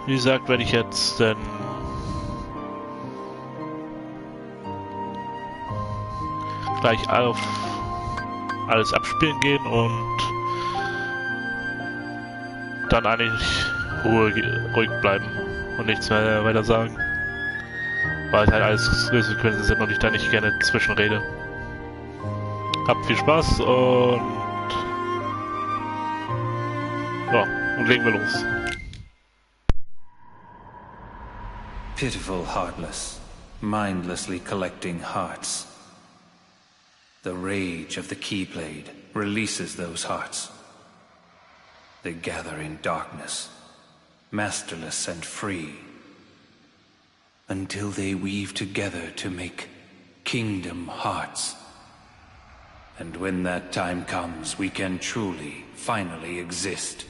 Wie gesagt, werde ich jetzt dann gleich auf alles abspielen gehen und dann eigentlich ruhig bleiben und nichts mehr weiter sagen. Weil es halt alles Sequenzen sind und ich da nicht gerne zwischenrede. Habt viel Spaß und legen wir los. Pitiful heartless, mindlessly collecting hearts. The rage of the Keyblade releases those hearts. They gather in darkness, masterless and free, until they weave together to make kingdom hearts. And when that time comes, we can truly, finally exist.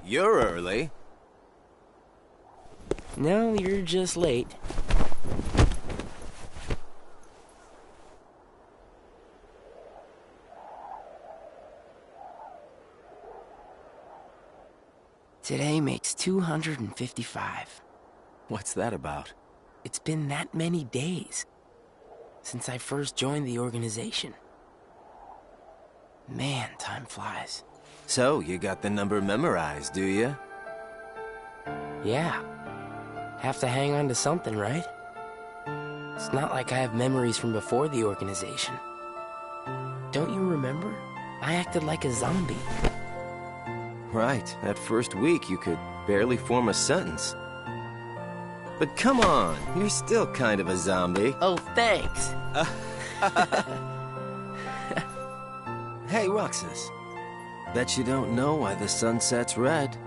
You're early. No, you're just late. Today makes 255. What's that about? It's been that many days since I first joined the organization. Man, time flies. So, you got the number memorized, do you? Yeah. Have to hang on to something, right? It's not like I have memories from before the organization. Don't you remember? I acted like a zombie. Right. That first week, you could barely form a sentence. But come on, you're still kind of a zombie. Oh, thanks. Hey, Roxas. Bet you don't know why the sun sets red.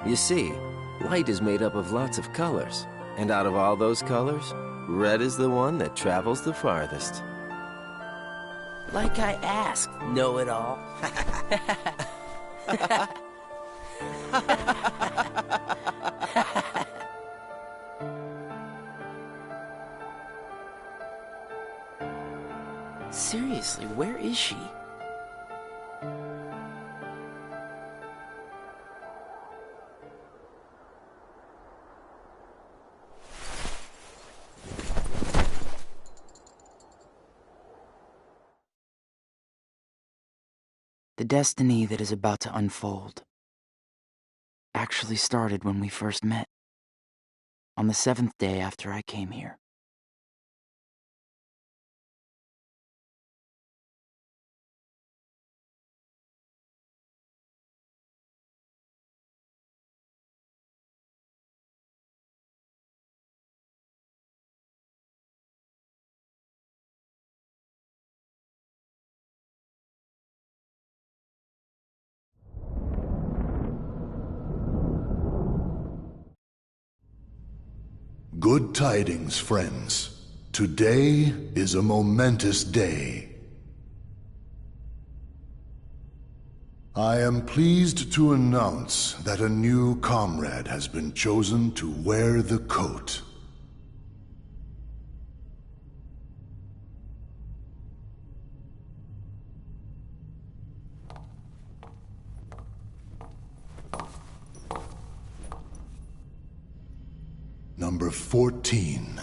You see, light is made up of lots of colors. And out of all those colors, red is the one that travels the farthest. Like I asked, know-it-all. Seriously, where is she? The destiny that is about to unfold actually started when we first met, on the 7th day after I came here. Good tidings, friends. Today is a momentous day. I am pleased to announce that a new comrade has been chosen to wear the coat. Number 14.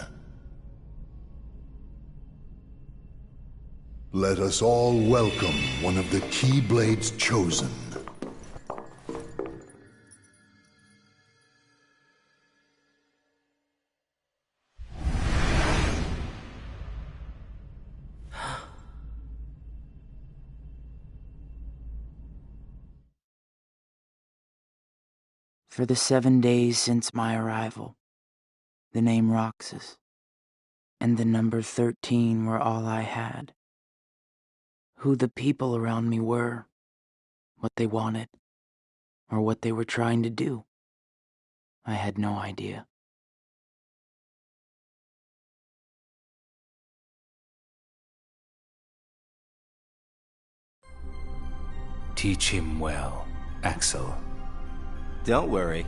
Let us all welcome one of the Keyblades chosen. For the 7 days since my arrival, the name Roxas and the number 13 were all I had. Who the people around me were, what they wanted, or what they were trying to do, I had no idea. Teach him well, Axel. Don't worry.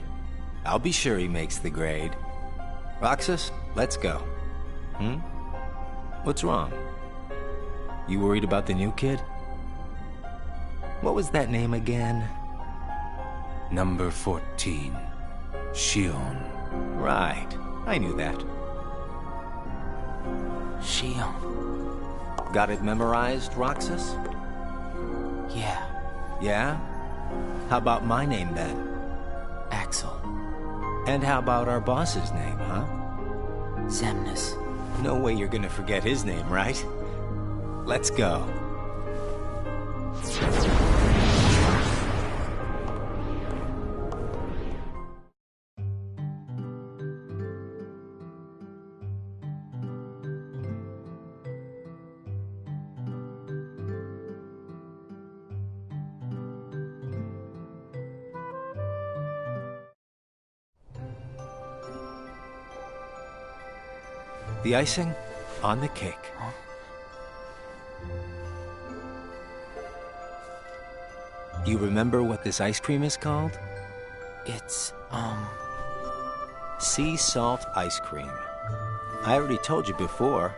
I'll be sure he makes the grade. Roxas, let's go. What's wrong? You worried about the new kid? What was that name again? Number 14, Shion. Right. I knew that. Shion. Got it memorized, Roxas? Yeah, Yeah? How about my name then? Axel. And how about our boss's name, huh? Zemnis. No way you're gonna forget his name, right? Let's go. The icing on the cake. You remember what this ice cream is called? It's, Sea salt ice cream. I already told you before.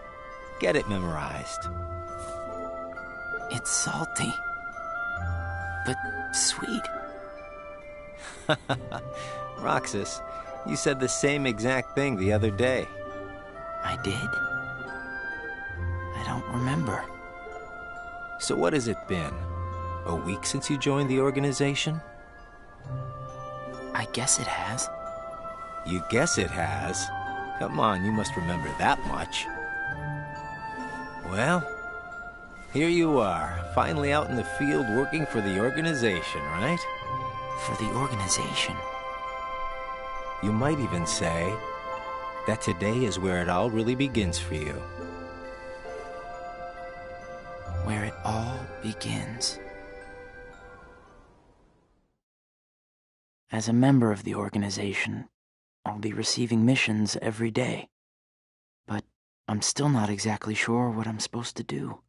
Get it memorized. it's salty. But sweet. Roxas, you said the same exact thing the other day. I did? I don't remember. So what has it been? A week since you joined the organization? I guess it has. You guess it has? Come on, you must remember that much. Well, here you are, finally out in the field working for the organization, right? For the organization. You might even say that today is where it all really begins for you. Where it all begins. As a member of the organization, I'll be receiving missions every day. But I'm still not exactly sure what I'm supposed to do.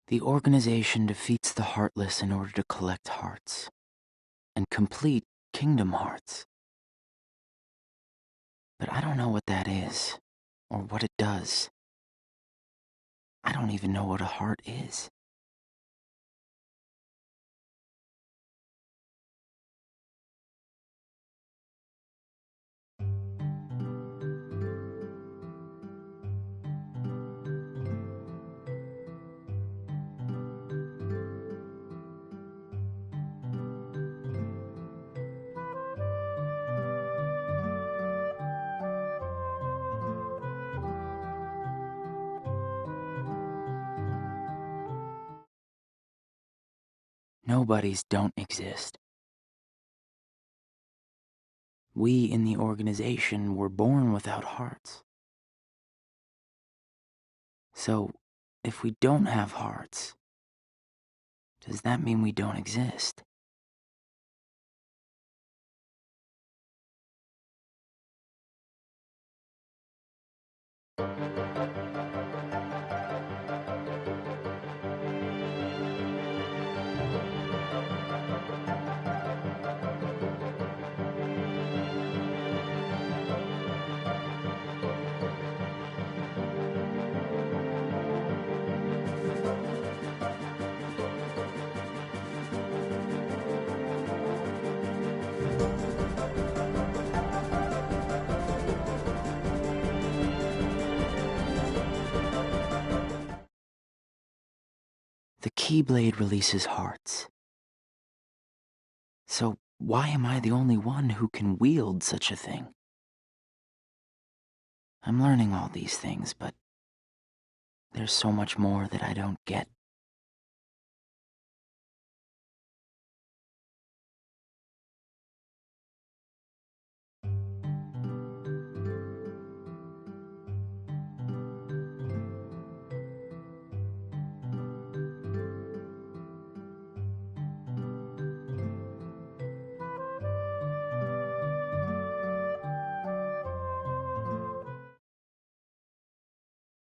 The organization defeats the heartless in order to collect hearts and complete kingdom hearts. But I don't know what that is or what it does. I don't even know what a heart is. Nobodies don't exist. We in the organization were born without hearts. So, if we don't have hearts, does that mean we don't exist? The Keyblade releases hearts. So why am I the only one who can wield such a thing? I'm learning all these things, but there's so much more that I don't get.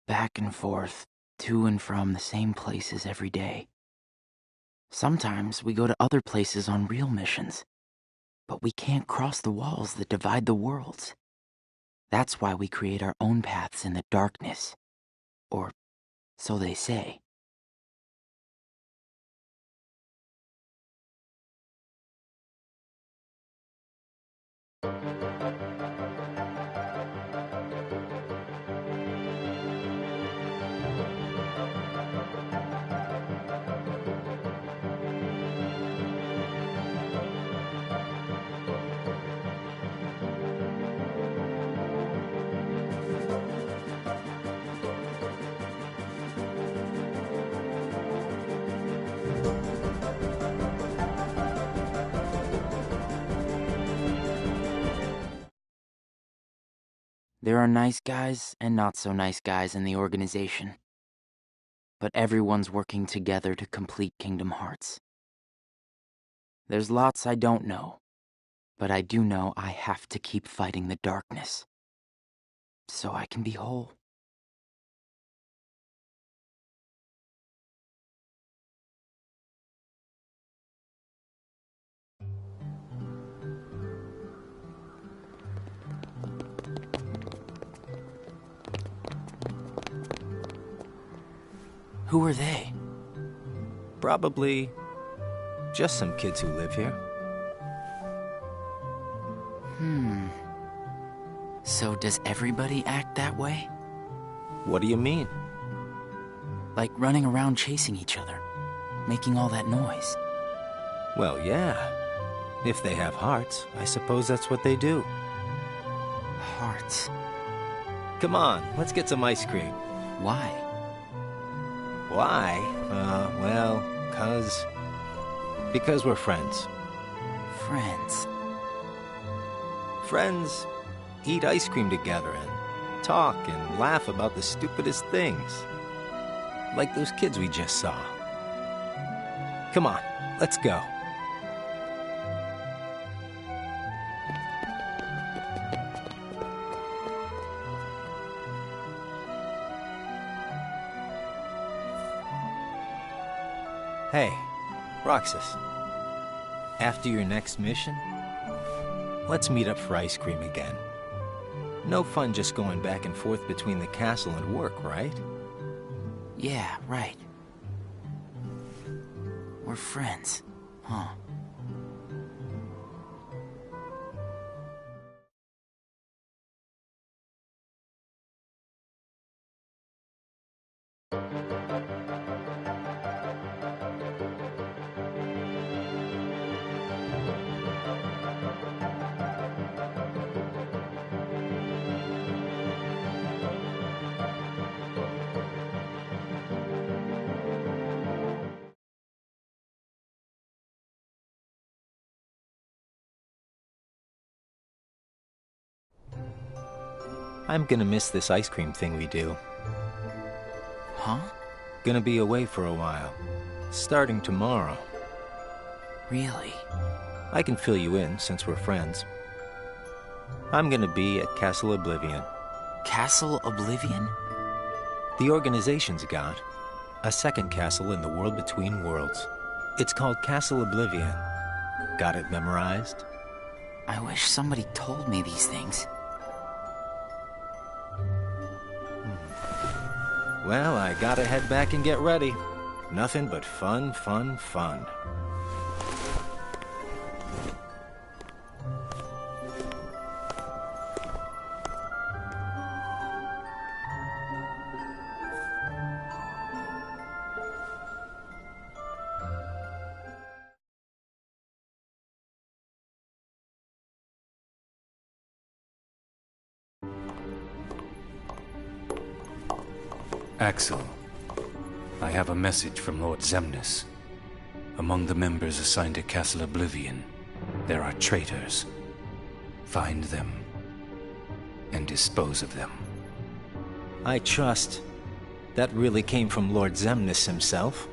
Back and forth, to and from the same places every day. Sometimes we go to other places on real missions, but we can't cross the walls that divide the worlds. That's why we create our own paths in the darkness. Or so they say. There are nice guys and not so nice guys in the organization. But everyone's working together to complete Kingdom Hearts. There's lots I don't know, but I do know I have to keep fighting the darkness, so I can be whole. Who are they? Probably just some kids who live here. So does everybody act that way? What do you mean? Like running around chasing each other, making all that noise? Well, yeah. If they have hearts, I suppose that's what they do. Hearts. Come on, let's get some ice cream. Why? Why? Well, because we're friends. Friends. Friends eat ice cream together and talk and laugh about the stupidest things. Like those kids we just saw. Come on, let's go. Hey, Roxas. After your next mission, let's meet up for ice cream again. No fun just going back and forth between the castle and work, right? Yeah, right. We're friends, huh? I'm gonna miss this ice cream thing we do. Huh? Gonna be away for a while. Starting tomorrow. Really? I can fill you in since we're friends. I'm gonna be at Castle Oblivion. Castle Oblivion? The organization's got a second castle in the world between worlds. It's called Castle Oblivion. Got it memorized? I wish somebody told me these things. Well, I gotta head back and get ready. Nothing but fun, fun, fun. Axel, I have a message from Lord Xemnas. Among the members assigned to Castle Oblivion, there are traitors. Find them and dispose of them. I trust that really came from Lord Xemnas himself.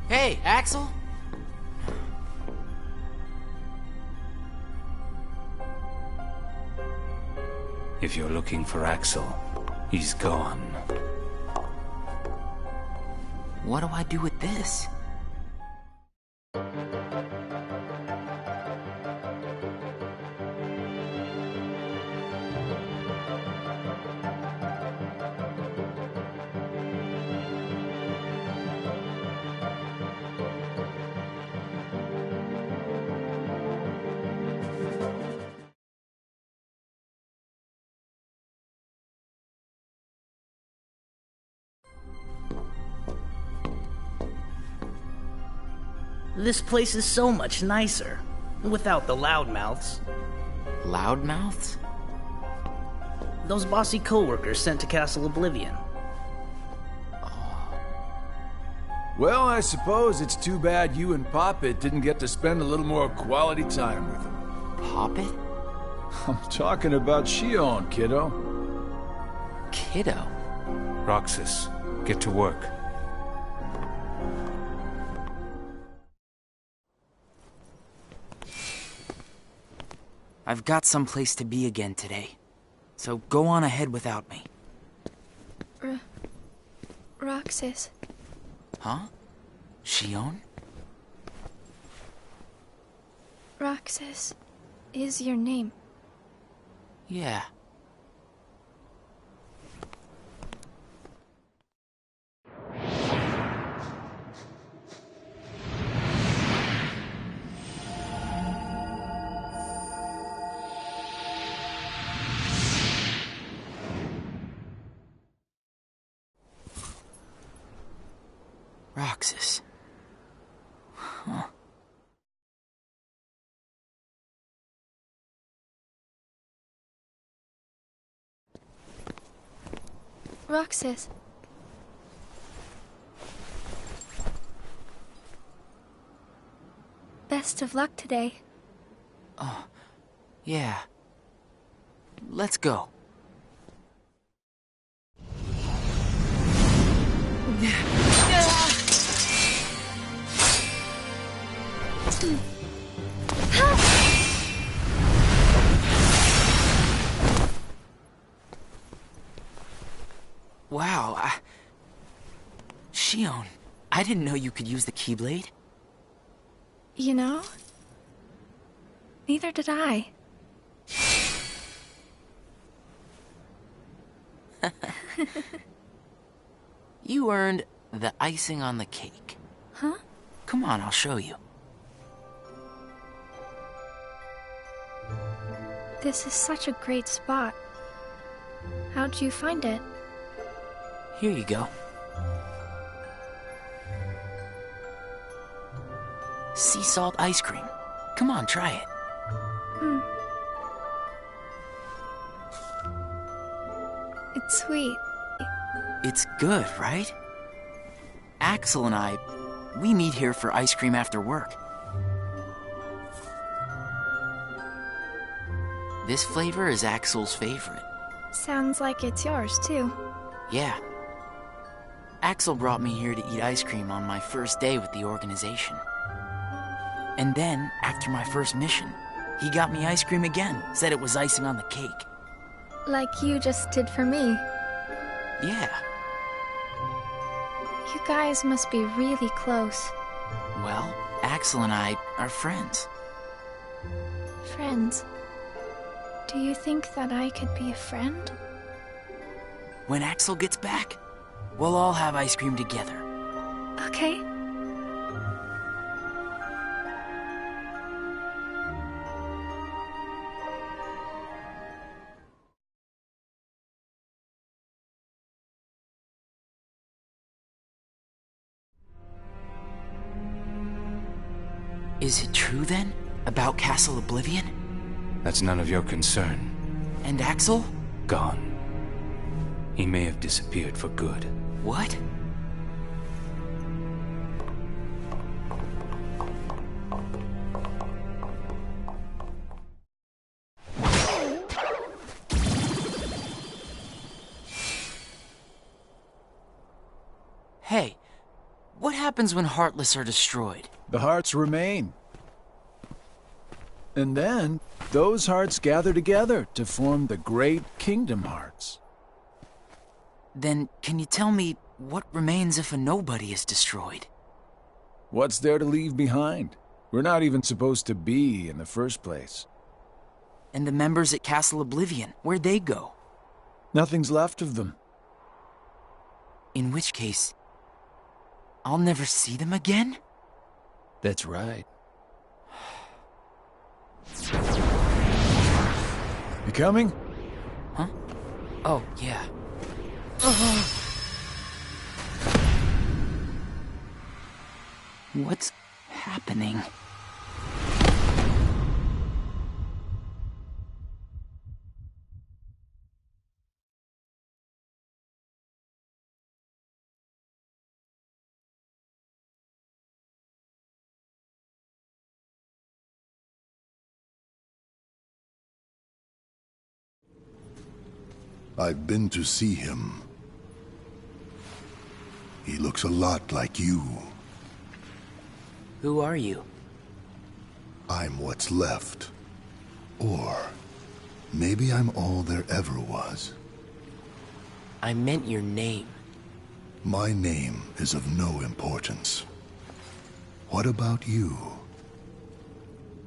Hey, Axel? If you're looking for Axel, he's gone. What do I do with this? This place is so much nicer, without the loudmouths. Loudmouths? Those bossy co-workers sent to Castle Oblivion. Well, I suppose it's too bad you and Poppet didn't get to spend a little more quality time with him. Poppet? I'm talking about Shion, kiddo. Kiddo? Roxas, get to work. I've got someplace to be again today, so go on ahead without me. Roxas. Huh? Shion? Roxas is your name. Yeah. Roxas. Huh. Roxas. Best of luck today. Oh, yeah. Let's go. Wow, Shion, I didn't know you could use the Keyblade. You know? Neither did I. You earned the icing on the cake. Huh? Come on, I'll show you. This is such a great spot. How'd you find it? Here you go. Sea salt ice cream. Come on, try it. It's sweet. It's good, right? Axel and I, we meet here for ice cream after work. This flavor is Axel's favorite. Sounds like it's yours, too. Yeah. Axel brought me here to eat ice cream on my first day with the organization. And then, after my first mission, he got me ice cream again, said it was icing on the cake. Like you just did for me. Yeah. You guys must be really close. Well, Axel and I are friends. Friends. Do you think that I could be a friend? When Axel gets back, we'll all have ice cream together. Okay. Is it true then, about Castle Oblivion? That's none of your concern. And Axel? Gone. He may have disappeared for good. What? Hey, what happens when Heartless are destroyed? The hearts remain. And then, those hearts gather together to form the great Kingdom Hearts. Then, can you tell me what remains if a nobody is destroyed? What's there to leave behind? We're not even supposed to be in the first place. And the members at Castle Oblivion, where'd they go? Nothing's left of them. In which case, I'll never see them again? That's right. You coming? Huh? Oh, yeah. What's happening? I've been to see him. He looks a lot like you. Who are you? I'm what's left. Or maybe I'm all there ever was. I meant your name. My name is of no importance. What about you?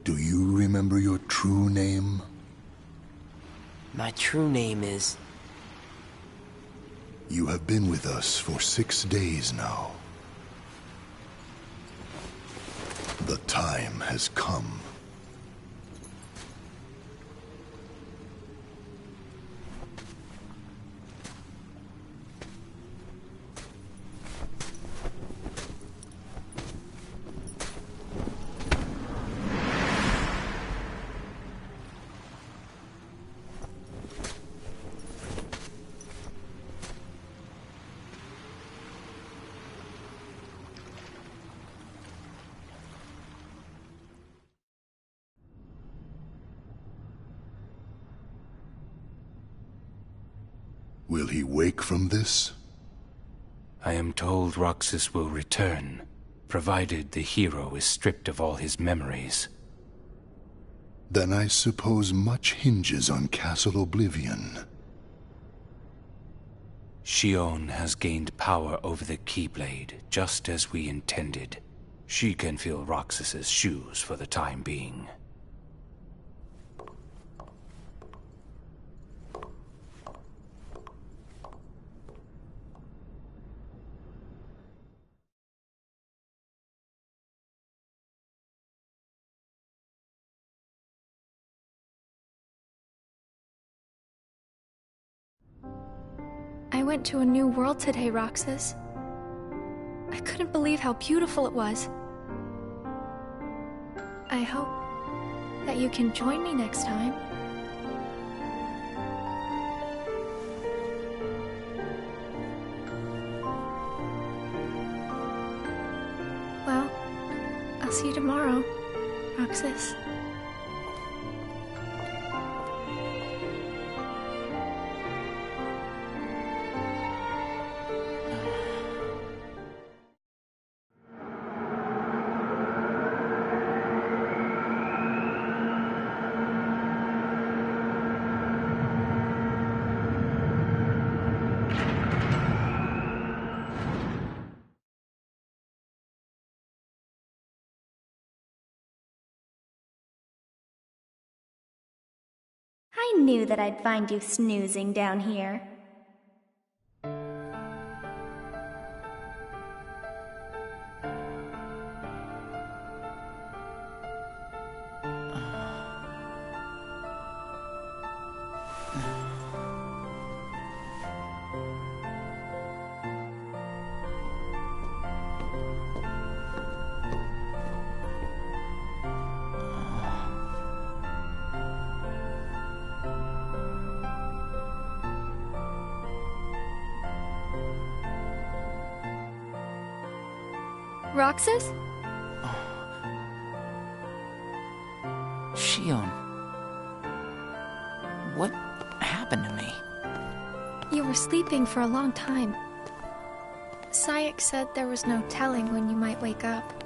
Do you remember your true name? My true name is... You have been with us for 6 days now. The time has come. Will he wake from this? I am told Roxas will return, provided the hero is stripped of all his memories. Then I suppose much hinges on Castle Oblivion. Shion has gained power over the Keyblade, just as we intended. She can fill Roxas's shoes for the time being. I went to a new world today, Roxas. I couldn't believe how beautiful it was. I hope that you can join me next time. Well, I'll see you tomorrow, Roxas. I knew that I'd find you snoozing down here. Roxas? Shion. What happened to me? You were sleeping for a long time. Sayek said there was no telling when you might wake up.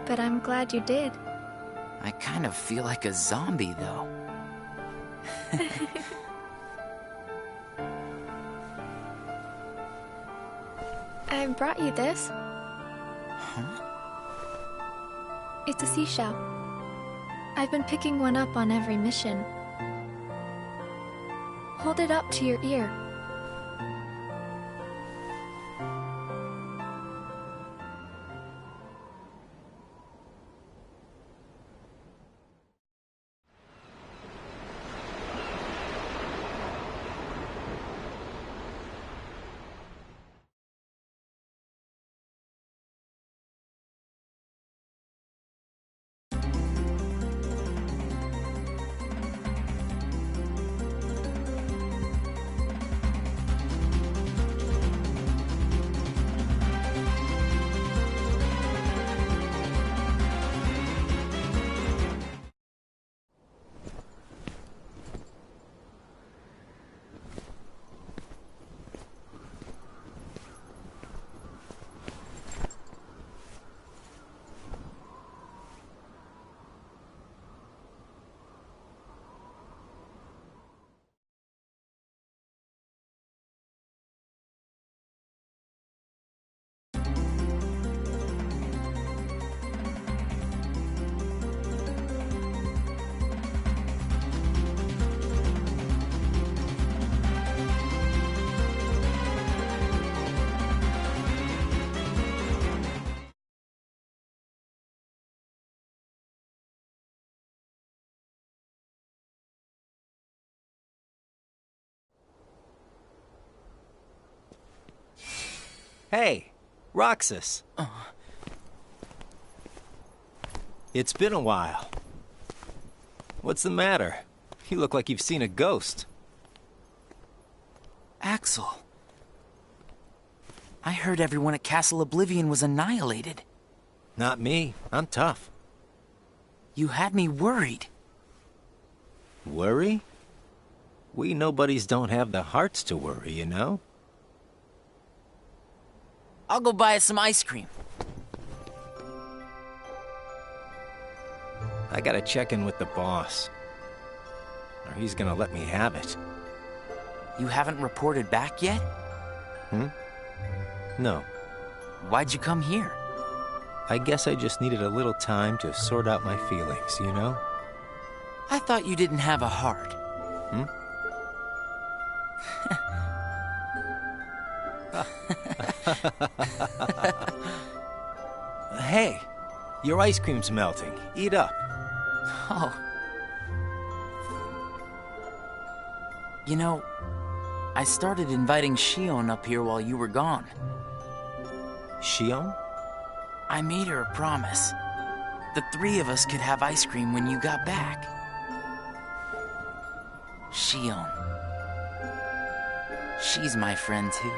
But I'm glad you did. I kind of feel like a zombie, though. I brought you this. Huh? It's a seashell. I've been picking one up on every mission. Hold it up to your ear. Hey, Roxas. It's been a while. What's the matter? You look like you've seen a ghost. Axel. I heard everyone at Castle Oblivion was annihilated. Not me. I'm tough. You had me worried. Worry? We nobodies don't have the hearts to worry, you know? I'll go buy us some ice cream. I gotta check in with the boss. Or he's gonna let me have it. You haven't reported back yet? No. Why'd you come here? I guess I just needed a little time to sort out my feelings, you know? I thought you didn't have a heart. Hey, your ice cream's melting. Eat up. Oh. You know, I started inviting Shion up here while you were gone. Shion? I made her a promise. The three of us could have ice cream when you got back. Shion. She's my friend too.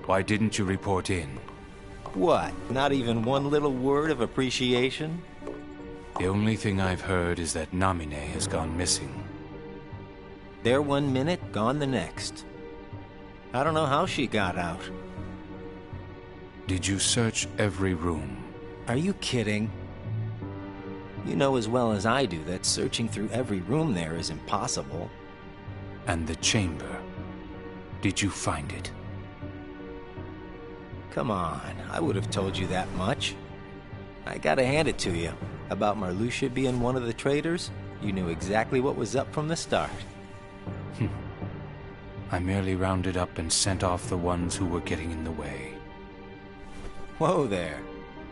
Why didn't you report in? What? Not even one little word of appreciation? The only thing I've heard is that Namine has gone missing. There 1 minute, gone the next. I don't know how she got out. Did you search every room? Are you kidding? You know as well as I do that searching through every room there is impossible. And the chamber? Did you find it? Come on, I would have told you that much. I gotta hand it to you. About Marluxia being one of the traitors, you knew exactly what was up from the start. I merely rounded up and sent off the ones who were getting in the way. Whoa there.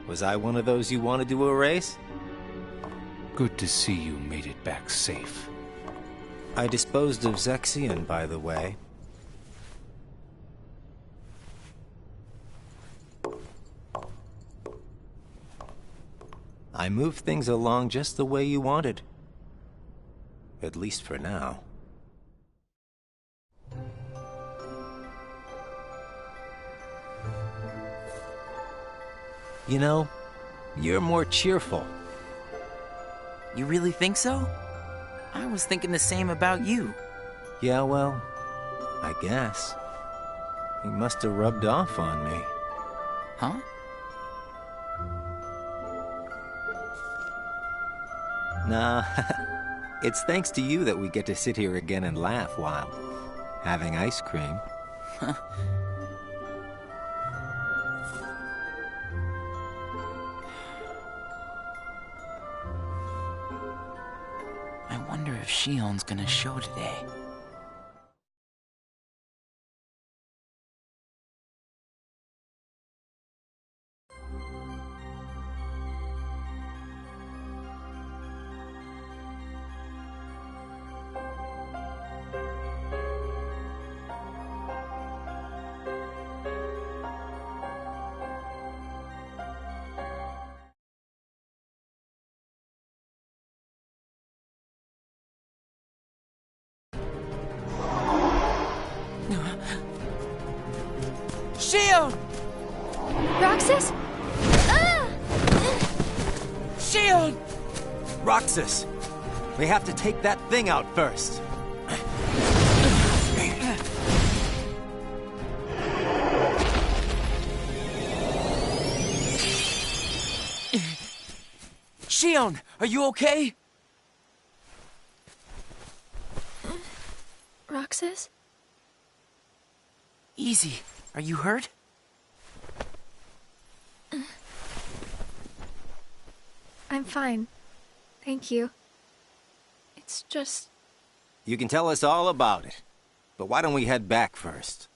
Was I one of those you wanted to erase? Good to see you made it back safe. I disposed of Zexion, by the way. I moved things along just the way you wanted. At least for now. You know, you're more cheerful. You really think so? I was thinking the same about you. Yeah, well, I guess. He must have rubbed off on me. Huh? Nah, it's thanks to you that we get to sit here again and laugh while having ice cream. I wonder if Shion's gonna show today. Shion! Roxas? Ah! Shion! Roxas! We have to take that thing out first. Shion, are you okay? Roxas? Easy. Are you hurt? I'm fine. Thank you. It's just... You can tell us all about it. But why don't we head back first?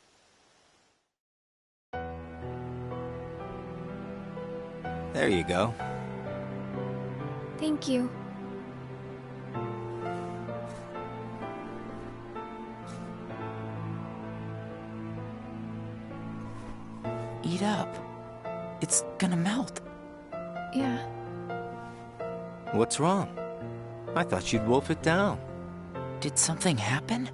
There you go. Thank you. Eat up. It's gonna melt. Yeah. What's wrong? I thought you'd wolf it down. Did something happen?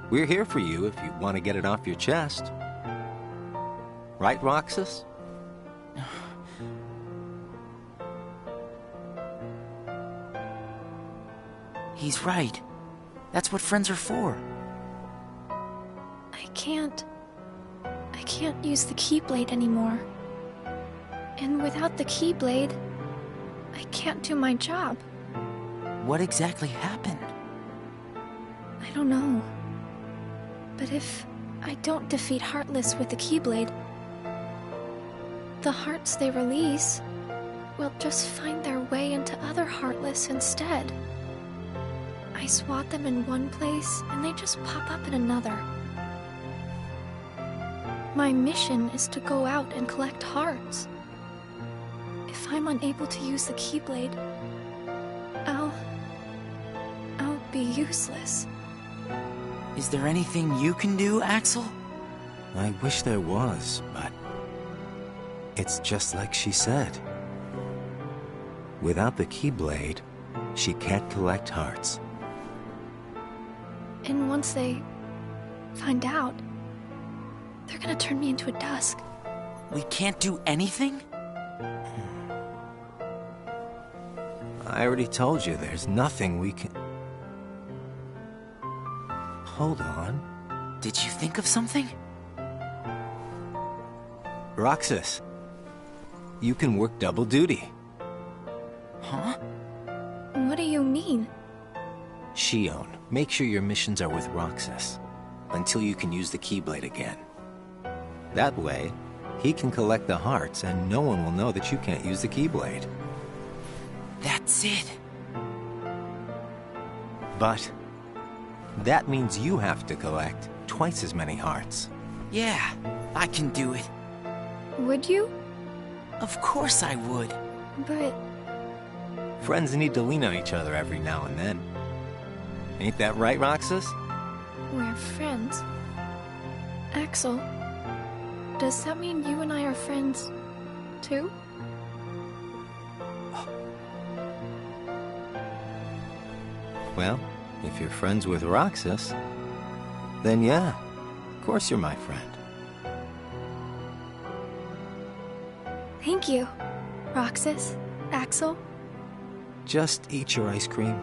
We're here for you if you want to get it off your chest. Right, Roxas? He's right. That's what friends are for. I can't use the Keyblade anymore. And without the Keyblade, I can't do my job. What exactly happened? I don't know. But if I don't defeat Heartless with the Keyblade, the hearts they release will just find their way into other Heartless instead. I swat them in one place, and they just pop up in another. My mission is to go out and collect hearts. If I'm unable to use the Keyblade, I'll be useless. Is there anything you can do, Axel? I wish there was, but it's just like she said. Without the Keyblade, she can't collect hearts. And once they find out, they're gonna turn me into a dusk. We can't do anything? I already told you there's nothing we can... Hold on. Did you think of something? Roxas, you can work double duty. Huh? What do you mean? Shion, make sure your missions are with Roxas until you can use the Keyblade again. That way, he can collect the hearts and no one will know that you can't use the Keyblade. That's it. But that means you have to collect twice as many hearts. Yeah, I can do it. Would you? Of course I would. But Friends need to lean on each other every now and then. Ain't that right, Roxas? we're friends. Axel, does that mean you and I are friends, too? Well, if you're friends with Roxas, then yeah, of course you're my friend. Thank you, Roxas, Axel. Just eat your ice cream.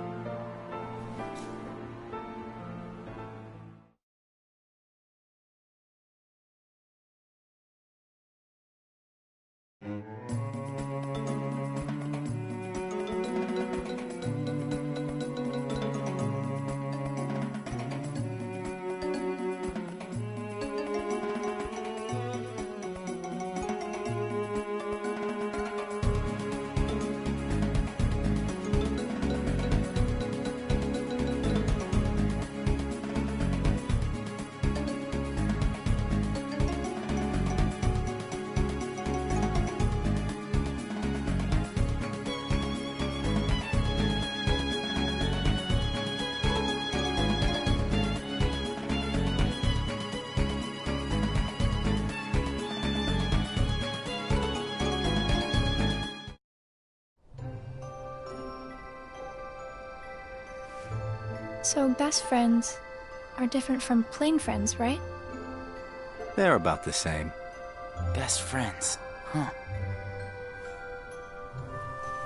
So best friends are different from plain friends, right? They're about the same. Best friends, huh?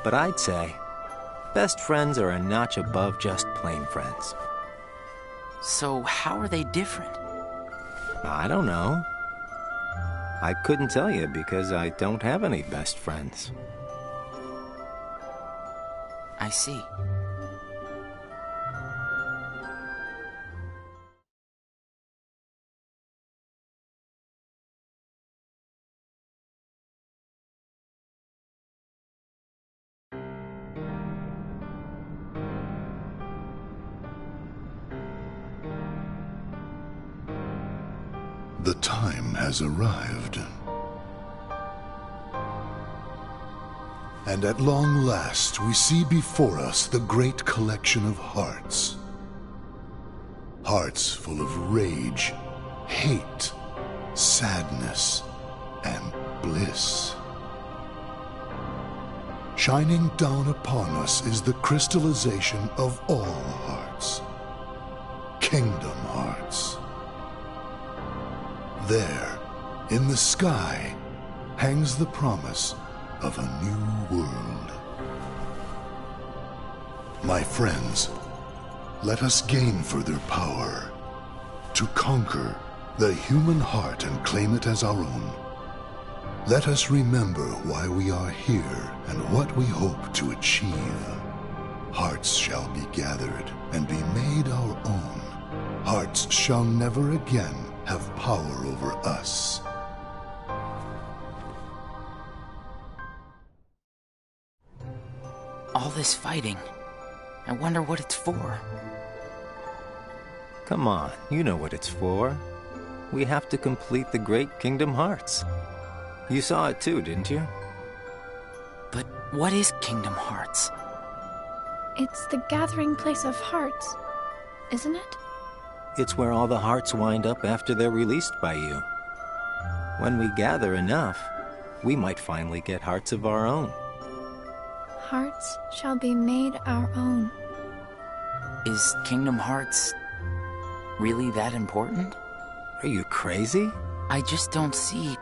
But I'd say best friends are a notch above just plain friends. So how are they different? I don't know. I couldn't tell you because I don't have any best friends. I see. The time has arrived. And at long last, we see before us the great collection of hearts. Hearts full of rage, hate, sadness, and bliss. Shining down upon us is the crystallization of all hearts. Kingdom Hearts. There, in the sky, hangs the promise of a new world. My friends, let us gain further power to conquer the human heart and claim it as our own. Let us remember why we are here and what we hope to achieve. Hearts shall be gathered and be made our own. Hearts shall never again have power over us. All this fighting. I wonder what it's for. Come on, you know what it's for. We have to complete the Great Kingdom Hearts. You saw it too, didn't you? But what is Kingdom Hearts? It's the gathering place of hearts, isn't it? It's where all the hearts wind up after they're released by you. When we gather enough, we might finally get hearts of our own. Hearts shall be made our own. Is Kingdom Hearts really that important? Are you crazy? I just don't see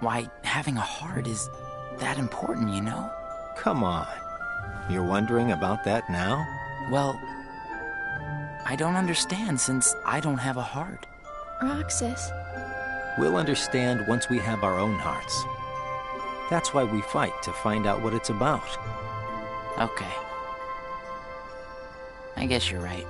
why having a heart is that important, you know? Come on. You're wondering about that now? Well, I don't understand since I don't have a heart. Roxas. We'll understand once we have our own hearts. That's why we fight, to find out what it's about. Okay. I guess you're right.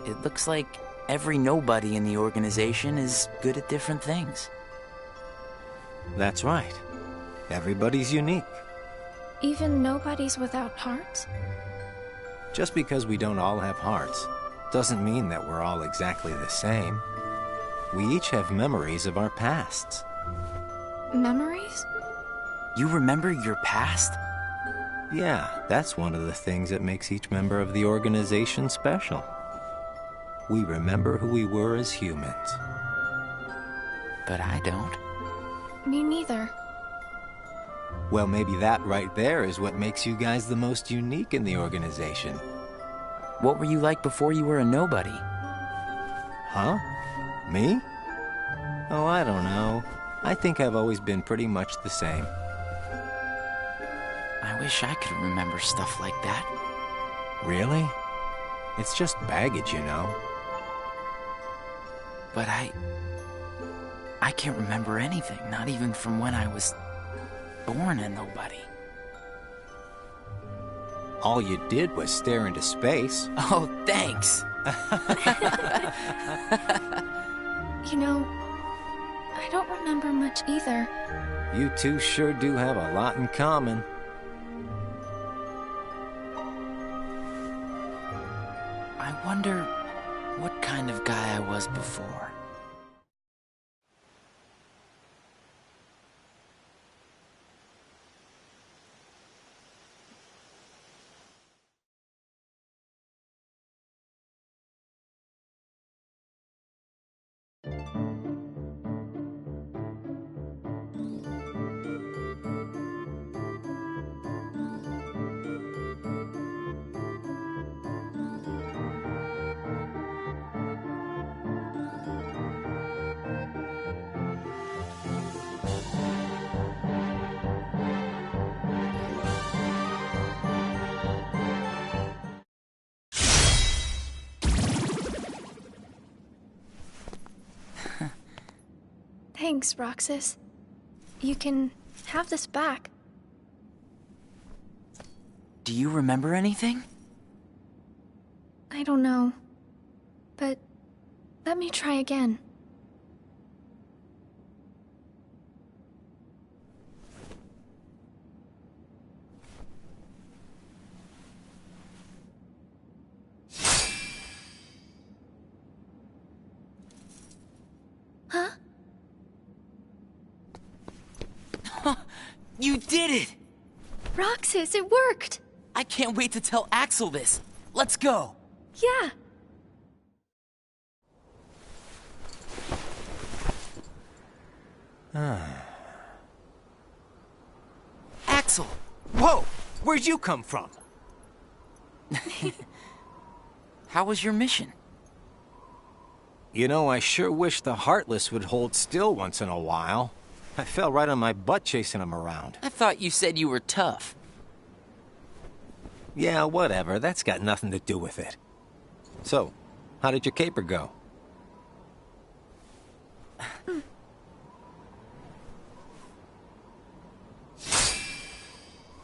It looks like every nobody in the organization is good at different things. That's right. Everybody's unique. Even nobodies without hearts? Just because we don't all have hearts doesn't mean that we're all exactly the same. We each have memories of our pasts. Memories? You remember your past? Yeah, that's one of the things that makes each member of the organization special. We remember who we were as humans. But I don't. Me neither. Well, maybe that right there is what makes you guys the most unique in the organization. What were you like before you were a nobody? Huh? Me? Oh, I don't know. I think I've always been pretty much the same. I wish I could remember stuff like that. Really? It's just baggage, you know. But I can't remember anything, not even from when I was born a nobody. All you did was stare into space. Oh, thanks. You know, I don't remember much either. You two sure do have a lot in common. I wonder what kind of guy I was before. Thanks, Roxas. You can have this back. Do you remember anything? I don't know. But let me try again. Huh? You did it! Roxas, it worked! I can't wait to tell Axel this. Let's go! Yeah. Axel! Whoa! Where'd you come from? How was your mission? You know, I sure wish the Heartless would hold still once in a while. I fell right on my butt chasing them around. I thought you said you were tough. Yeah, whatever. That's got nothing to do with it. So, how did your caper go?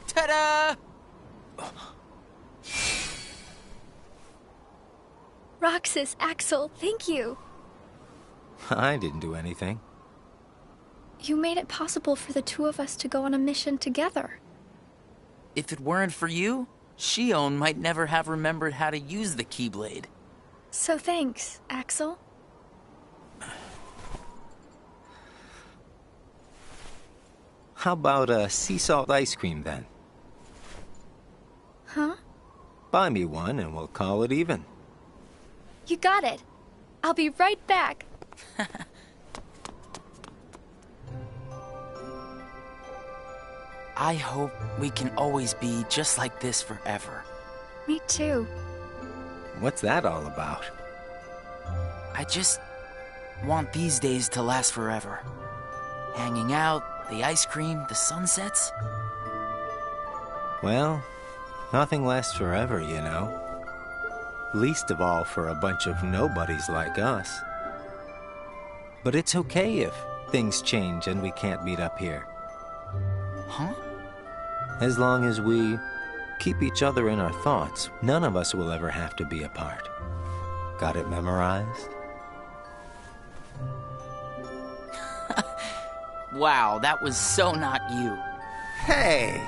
Ta-da! Roxas, Axel, thank you. I didn't do anything. You made it possible for the two of us to go on a mission together. If it weren't for you, Shion might never have remembered how to use the Keyblade. So thanks, Axel. How about sea salt ice cream, then? Huh? Buy me one, and we'll call it even. You got it. I'll be right back. I hope we can always be just like this forever. Me too. What's that all about? I just want these days to last forever. Hanging out, the ice cream, the sunsets. Well, nothing lasts forever, you know. Least of all for a bunch of nobodies like us. But it's okay if things change and we can't meet up here. Huh? As long as we keep each other in our thoughts, none of us will ever have to be apart. Got it memorized? Wow, that was so not you. Hey!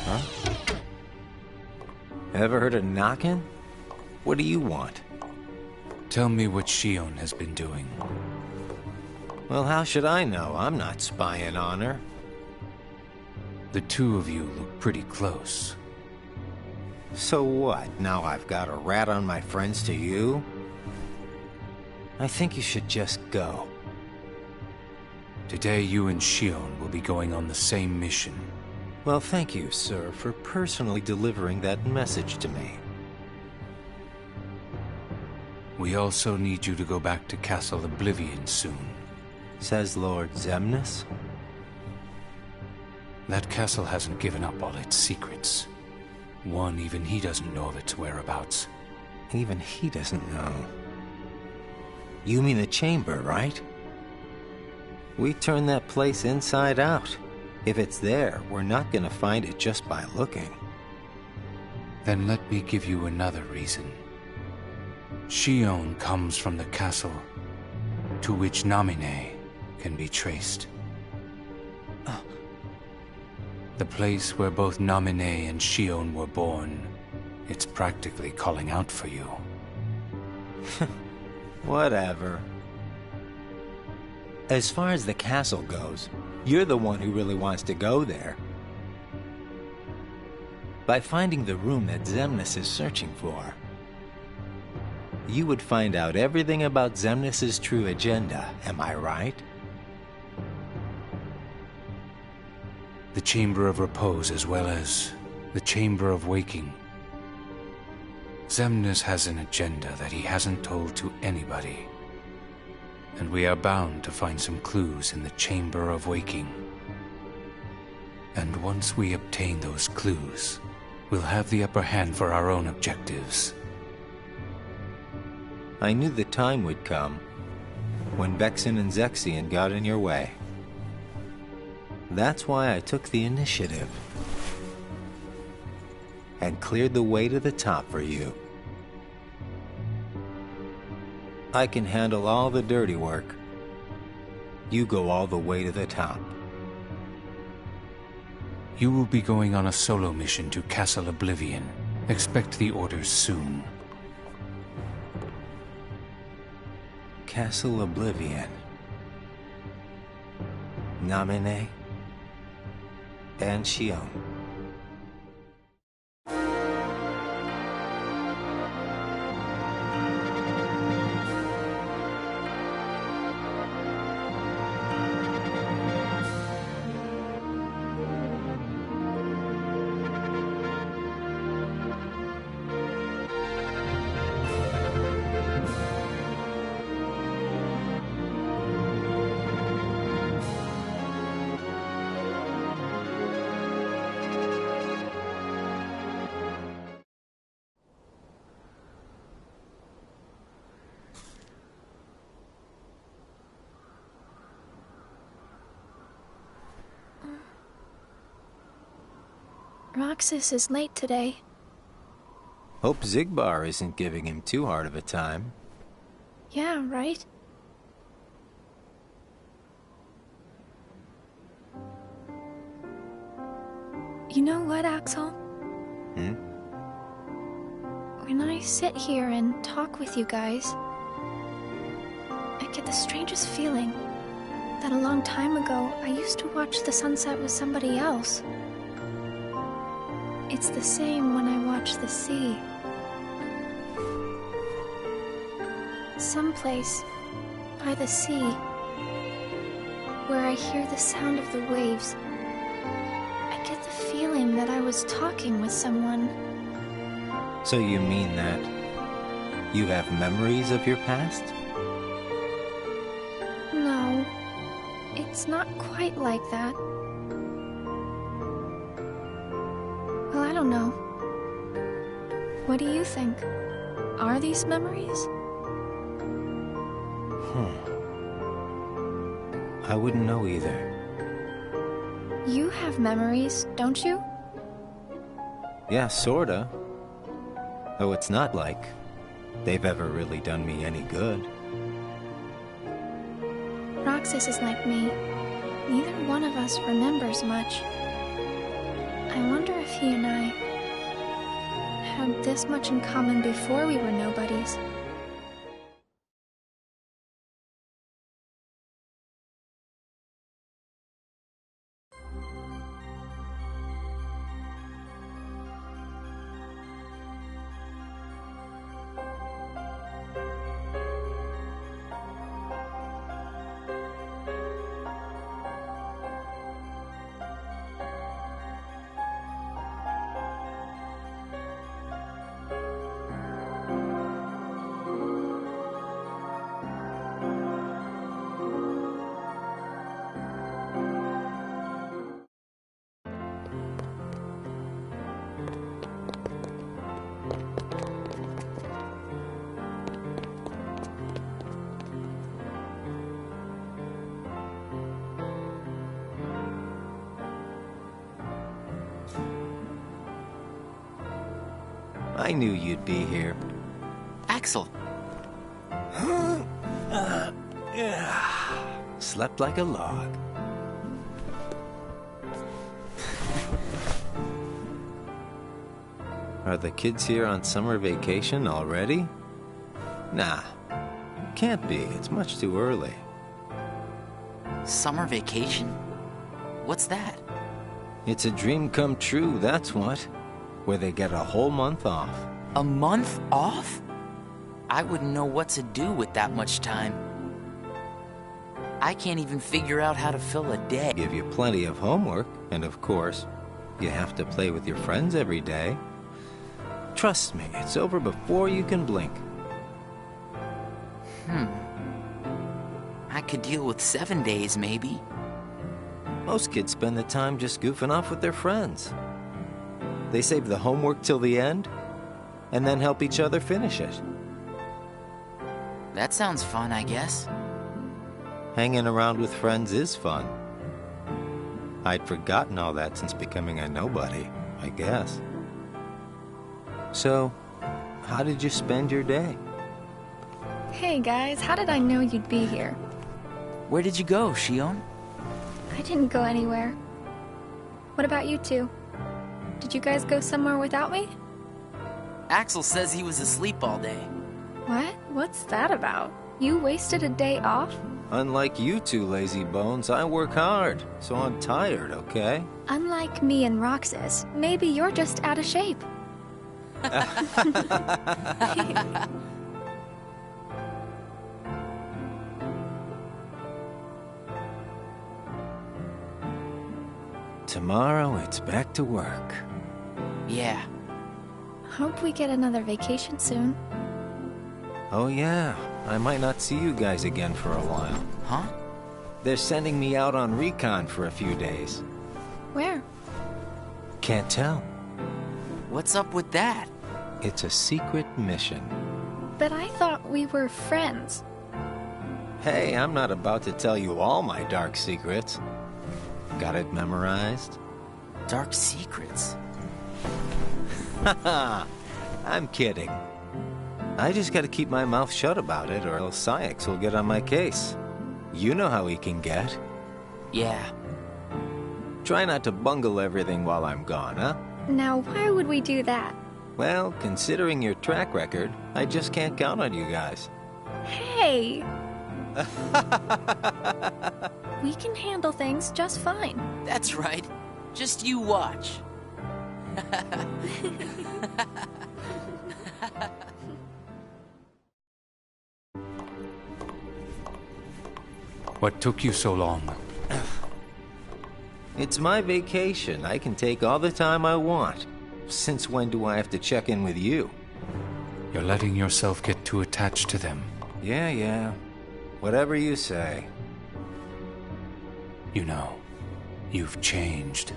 Huh? Ever heard of knocking? What do you want? Tell me what Shion has been doing. Well, how should I know? I'm not spying on her. The two of you look pretty close. So what? Now I've got a rat on my friends to you? I think you should just go. Today you and Shion will be going on the same mission. Well, thank you, sir, for personally delivering that message to me. We also need you to go back to Castle Oblivion soon. Says Lord Xemnas? That castle hasn't given up all its secrets. One, even he doesn't know of its whereabouts. Even he doesn't know. You mean the chamber, right? We turned that place inside out. If it's there, we're not gonna find it just by looking. Then let me give you another reason. Shion comes from the castle to which Namine can be traced. The place where both Namine and Shion were born. It's practically calling out for you. Whatever. As far as the castle goes, you're the one who really wants to go there. By finding the room that Xemnas is searching for, you would find out everything about Xemnas' true agenda, am I right? The Chamber of Repose as well as the Chamber of Waking. Xemnas has an agenda that he hasn't told to anybody. and we are bound to find some clues in the Chamber of Waking. And once we obtain those clues, we'll have the upper hand for our own objectives. I knew the time would come when Vexen and Zexion got in your way. That's why I took the initiative and cleared the way to the top for you. I can handle all the dirty work. You go all the way to the top. You will be going on a solo mission to Castle Oblivion. Expect the orders soon. Castle Oblivion. Namine and Shion. Roxas is late today. Hope Zigbar isn't giving him too hard of a time. Yeah, right? You know what, Axel? When I sit here and talk with you guys, I get the strangest feeling that a long time ago I used to watch the sunset with somebody else. It's the same when I watch the sea. Someplace by the sea, where I hear the sound of the waves, I get the feeling that I was talking with someone. So you mean that you have memories of your past? No, it's not quite like that. Well, I don't know. What do you think? Are these memories? I wouldn't know either. You have memories, don't you? Yeah, sorta. Though it's not like they've ever really done me any good. Roxas is like me. Neither one of us remembers much. I wonder if he and I had this much in common before we were nobodies. I knew you'd be here. Axel. Slept like a log. Are the kids here on summer vacation already? Nah, can't be. It's much too early. Summer vacation? What's that? It's a dream come true, that's what. Where they get a whole month off. A month off? I wouldn't know what to do with that much time. I can't even figure out how to fill a day. Give you plenty of homework, and of course, you have to play with your friends every day. Trust me, it's over before you can blink. I could deal with 7 days, maybe. Most kids spend the time just goofing off with their friends. They save the homework till the end, and then help each other finish it. That sounds fun, I guess. Hanging around with friends is fun. I'd forgotten all that since becoming a nobody, I guess. So, how did you spend your day? Hey guys, how did I know you'd be here? Where did you go, Shion? I didn't go anywhere. What about you two? Did you guys go somewhere without me? Axel says he was asleep all day. What? What's that about? You wasted a day off? Unlike you two lazy bones, I work hard, so I'm tired, okay? Unlike me and Roxas, maybe you're just out of shape. Tomorrow, it's back to work. Yeah. Hope we get another vacation soon. Oh yeah, I might not see you guys again for a while. Huh? They're sending me out on recon for a few days. Where? Can't tell. What's up with that? It's a secret mission. But I thought we were friends. Hey, I'm not about to tell you all my dark secrets. Got it memorized? Dark secrets? Haha, I'm kidding. I just gotta keep my mouth shut about it, or else Sykes will get on my case. You know how he can get. Yeah. Try not to bungle everything while I'm gone, huh? Now, why would we do that? Well, considering your track record, I just can't count on you guys. Hey! We can handle things just fine. That's right. Just you watch. What took you so long? It's my vacation. I can take all the time I want. Since when do I have to check in with you? You're letting yourself get too attached to them. Yeah. Whatever you say. You know, you've changed.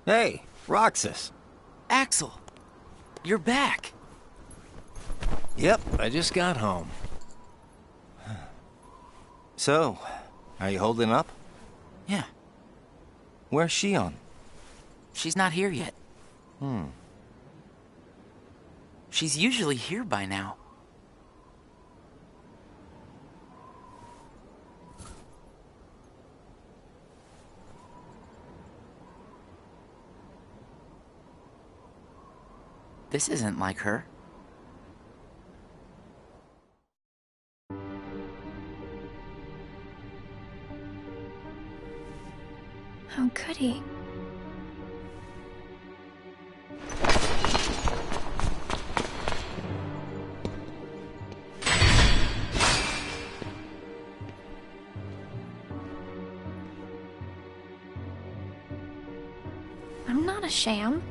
Hey, Roxas. Axel, you're back. Yep, I just got home. So, are you holding up? Yeah. Where's Shion? She's not here yet. She's usually here by now. This isn't like her. How could he? I'm not a sham.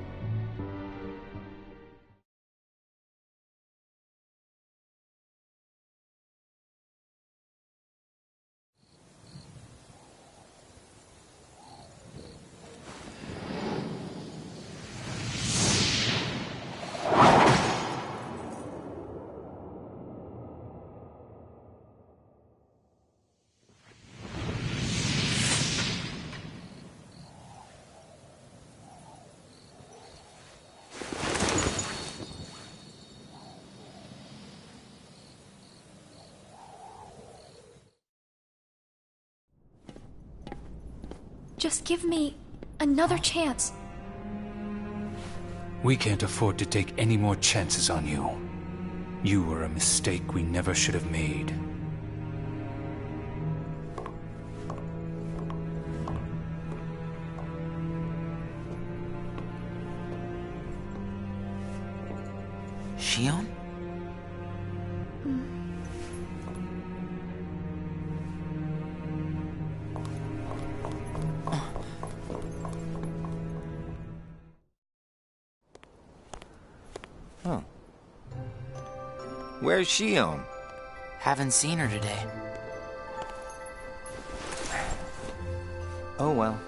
Just give me another chance. We can't afford to take any more chances on you. You were a mistake we never should have made. Shion? Huh. Where's Shion? Haven't seen her today. Oh well.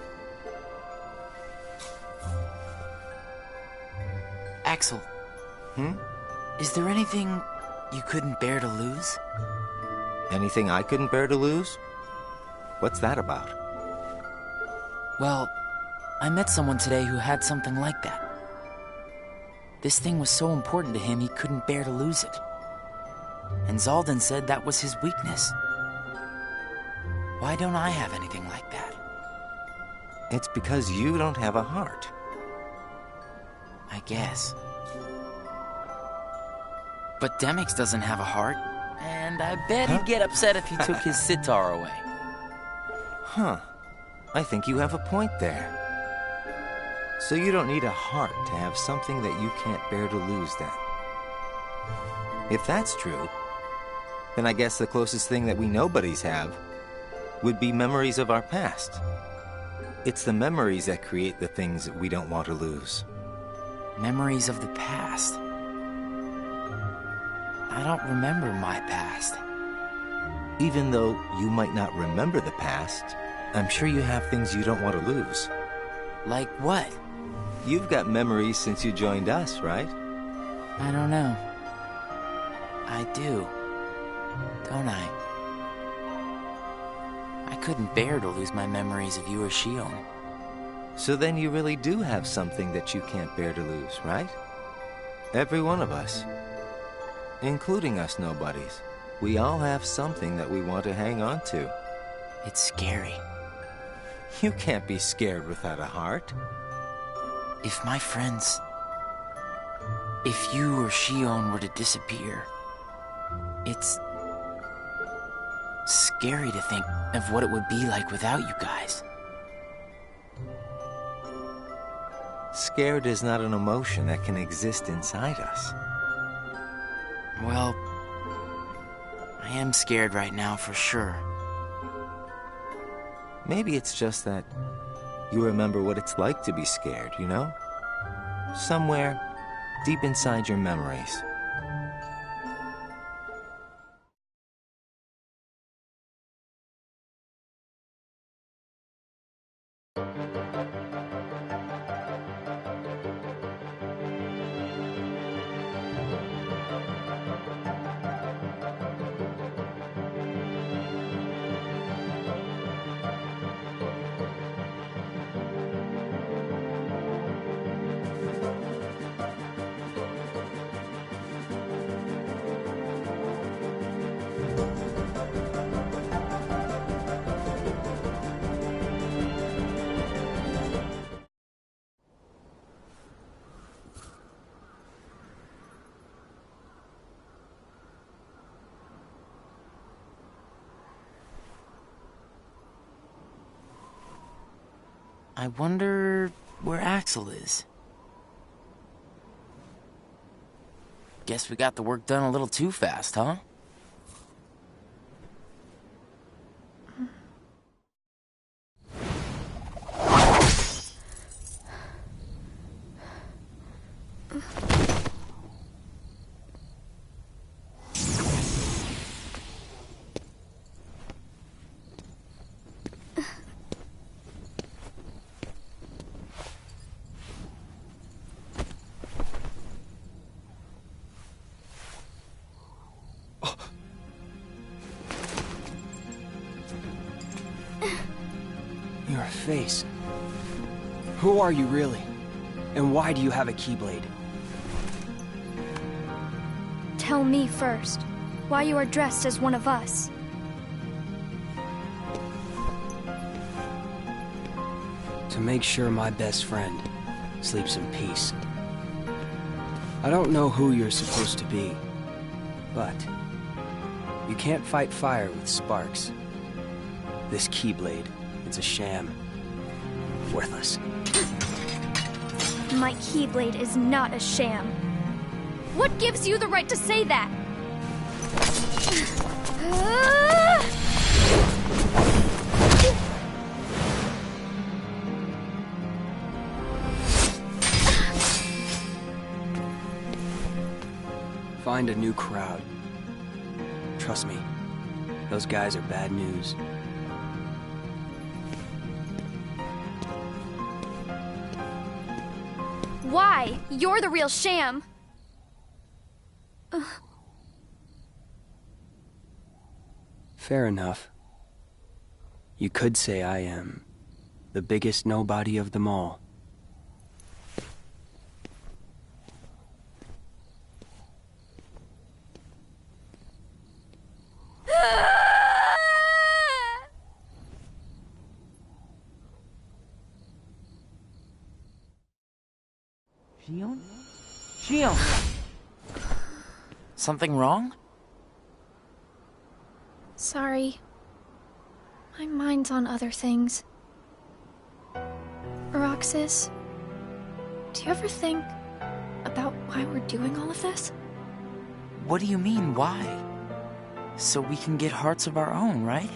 Axel. Hmm? Is there anything you couldn't bear to lose? Anything I couldn't bear to lose? What's that about? Well, I met someone today who had something like that. This thing was so important to him he couldn't bear to lose it. And Zaldan said that was his weakness. Why don't I have anything like that? It's because you don't have a heart. I guess. But Demix doesn't have a heart, and I bet he'd get upset if you took his sitar away. Huh. I think you have a point there. So you don't need a heart to have something that you can't bear to lose, then. If that's true, then I guess the closest thing that we nobodies have would be memories of our past. It's the memories that create the things that we don't want to lose. Memories of the past. I don't remember my past. Even though you might not remember the past, I'm sure you have things you don't want to lose. Like what? You've got memories since you joined us, right? I don't know. I do. Don't I? I couldn't bear to lose my memories of you or Shion. So then you really do have something that you can't bear to lose, right? Every one of us. Including us nobodies. We all have something that we want to hang on to. It's scary. You can't be scared without a heart. If my friends... If you or Shion were to disappear... It's... scary to think of what it would be like without you guys. Scared is not an emotion that can exist inside us. Well... I am scared right now for sure. Maybe it's just that you remember what it's like to be scared, you know? Somewhere deep inside your memories. I wonder where Axel is. Guess we got the work done a little too fast, huh? Your face. Who are you really? And why do you have a keyblade? Tell me first, why you are dressed as one of us. To make sure my best friend sleeps in peace. I don't know who you're supposed to be, but you can't fight fire with sparks. This Keyblade, it's a sham. Worthless. My Keyblade is not a sham. What gives you the right to say that? Find a new crowd. Trust me, those guys are bad news. Why? You're the real sham. Fair enough. You could say I am the biggest nobody of them all. Shion? Something wrong? Sorry. My mind's on other things. Roxas, do you ever think about why we're doing all of this? What do you mean, why? So we can get hearts of our own, right?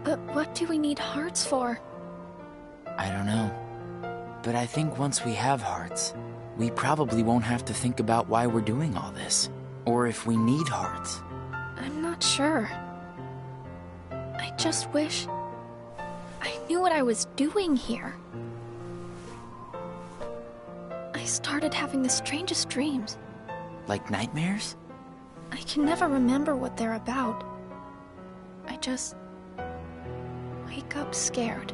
But what do we need hearts for? I don't know. But I think once we have hearts, we probably won't have to think about why we're doing all this. Or if we need hearts. I'm not sure. I just wish I knew what I was doing here. I started having the strangest dreams. Like nightmares? I can never remember what they're about. I just wake up scared.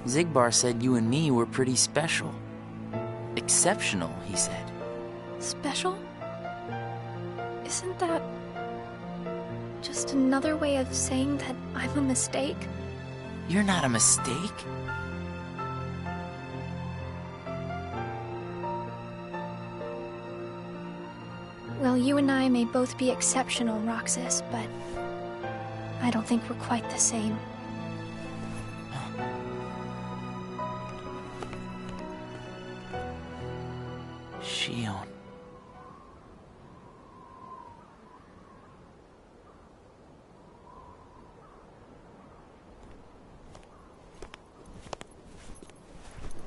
Zigbar said you and me were pretty special. Exceptional, he said. Special? Isn't that just another way of saying that I'm a mistake? You're not a mistake. Well, you and I may both be exceptional, Roxas, but I don't think we're quite the same. Shion.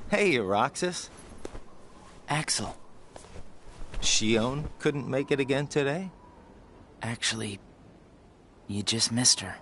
Hey, Roxas. Axel. Shion couldn't make it again today? Actually, you just missed her.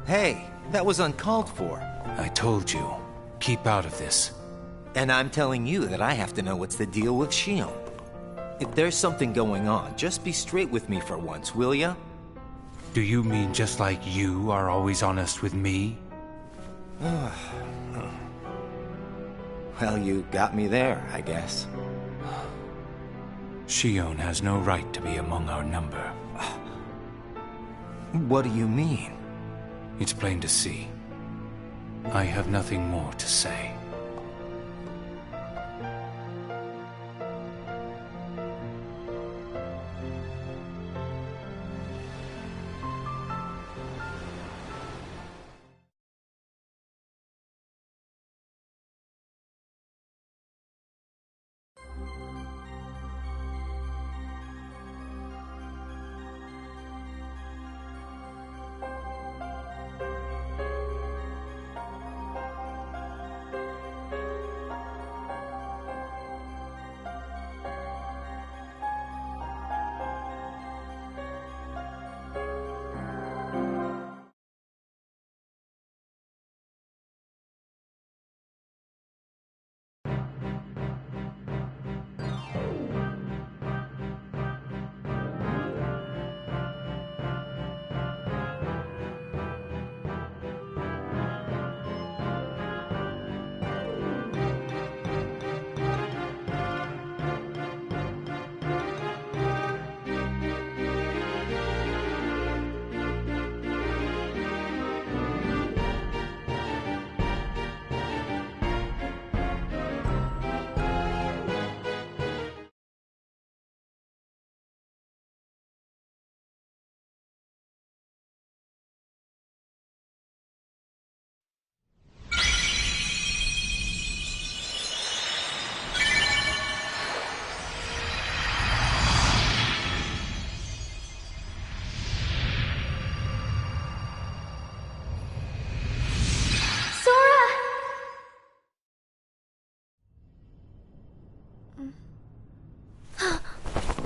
Hey, that was uncalled for. I told you, keep out of this. And I'm telling you that I have to know what's the deal with Shion. If there's something going on, just be straight with me for once, will ya? Do you mean just like you are always honest with me? Well, you got me there, I guess. Shion has no right to be among our number. What do you mean? It's plain to see. I have nothing more to say.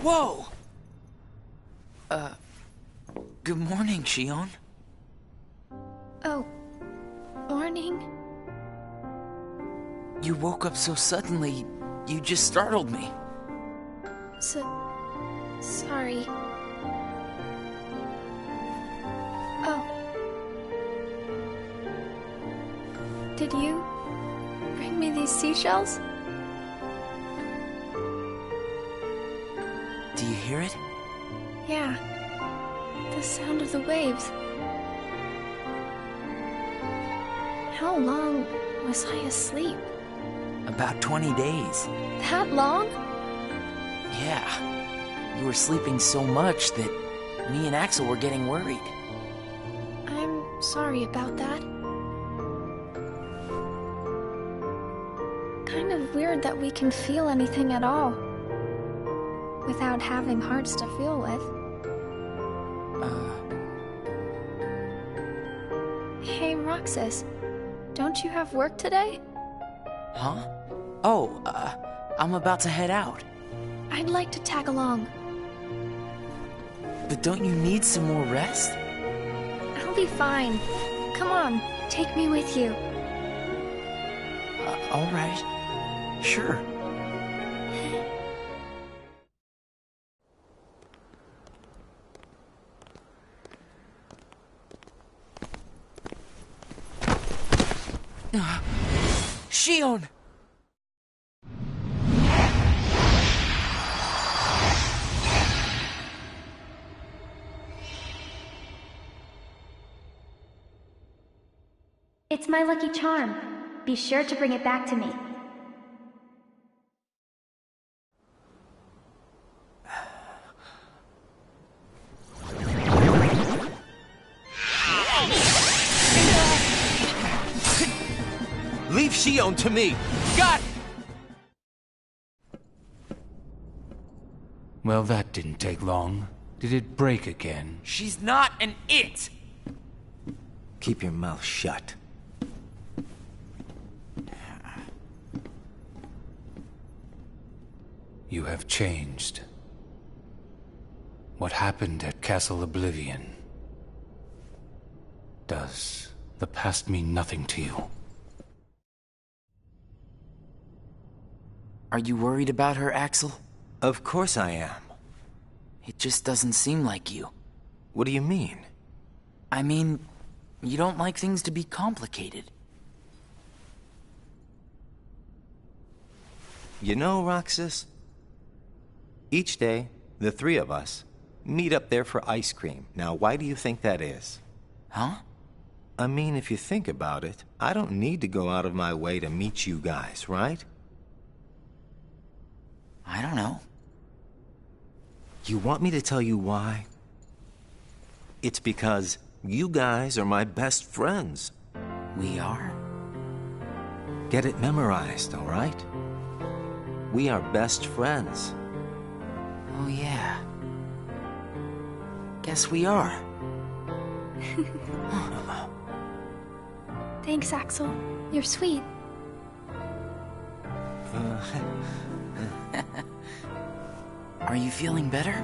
Whoa! Good morning, Shion. Oh, morning? You woke up so suddenly, you just startled me. Sorry. Oh. Did you bring me these seashells? Do you hear it? Yeah. The sound of the waves. How long was I asleep? About 20 days. That long? Yeah. You were sleeping so much that me and Axel were getting worried. I'm sorry about that. Kind of weird that we can feel anything at all without having hearts to feel with. Hey, Roxas, don't you have work today? Huh? Oh, I'm about to head out. I'd like to tag along. But don't you need some more rest? I'll be fine. Come on, take me with you. All right. Sure. Shion! It's my lucky charm. Be sure to bring it back to me. Leave Shion to me! Got it! Well, that didn't take long. Did it break again? She's not an it! Keep your mouth shut. You have changed. What happened at Castle Oblivion? Does the past mean nothing to you? Are you worried about her, Axel? Of course I am. It just doesn't seem like you. What do you mean? I mean, you don't like things to be complicated. You know, Roxas, each day, the three of us meet up there for ice cream. Now, why do you think that is? Huh? I mean, if you think about it, I don't need to go out of my way to meet you guys, right? I don't know. You want me to tell you why? It's because you guys are my best friends. We are? Get it memorized, all right? We are best friends. Oh, yeah. Guess we are. Thanks, Axel. You're sweet. Are you feeling better?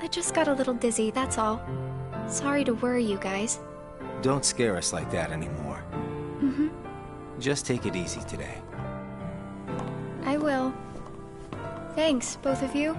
I just got a little dizzy, that's all. Sorry to worry you guys. Don't scare us like that anymore. Mm-hmm. Just take it easy today. I will. Thanks, both of you.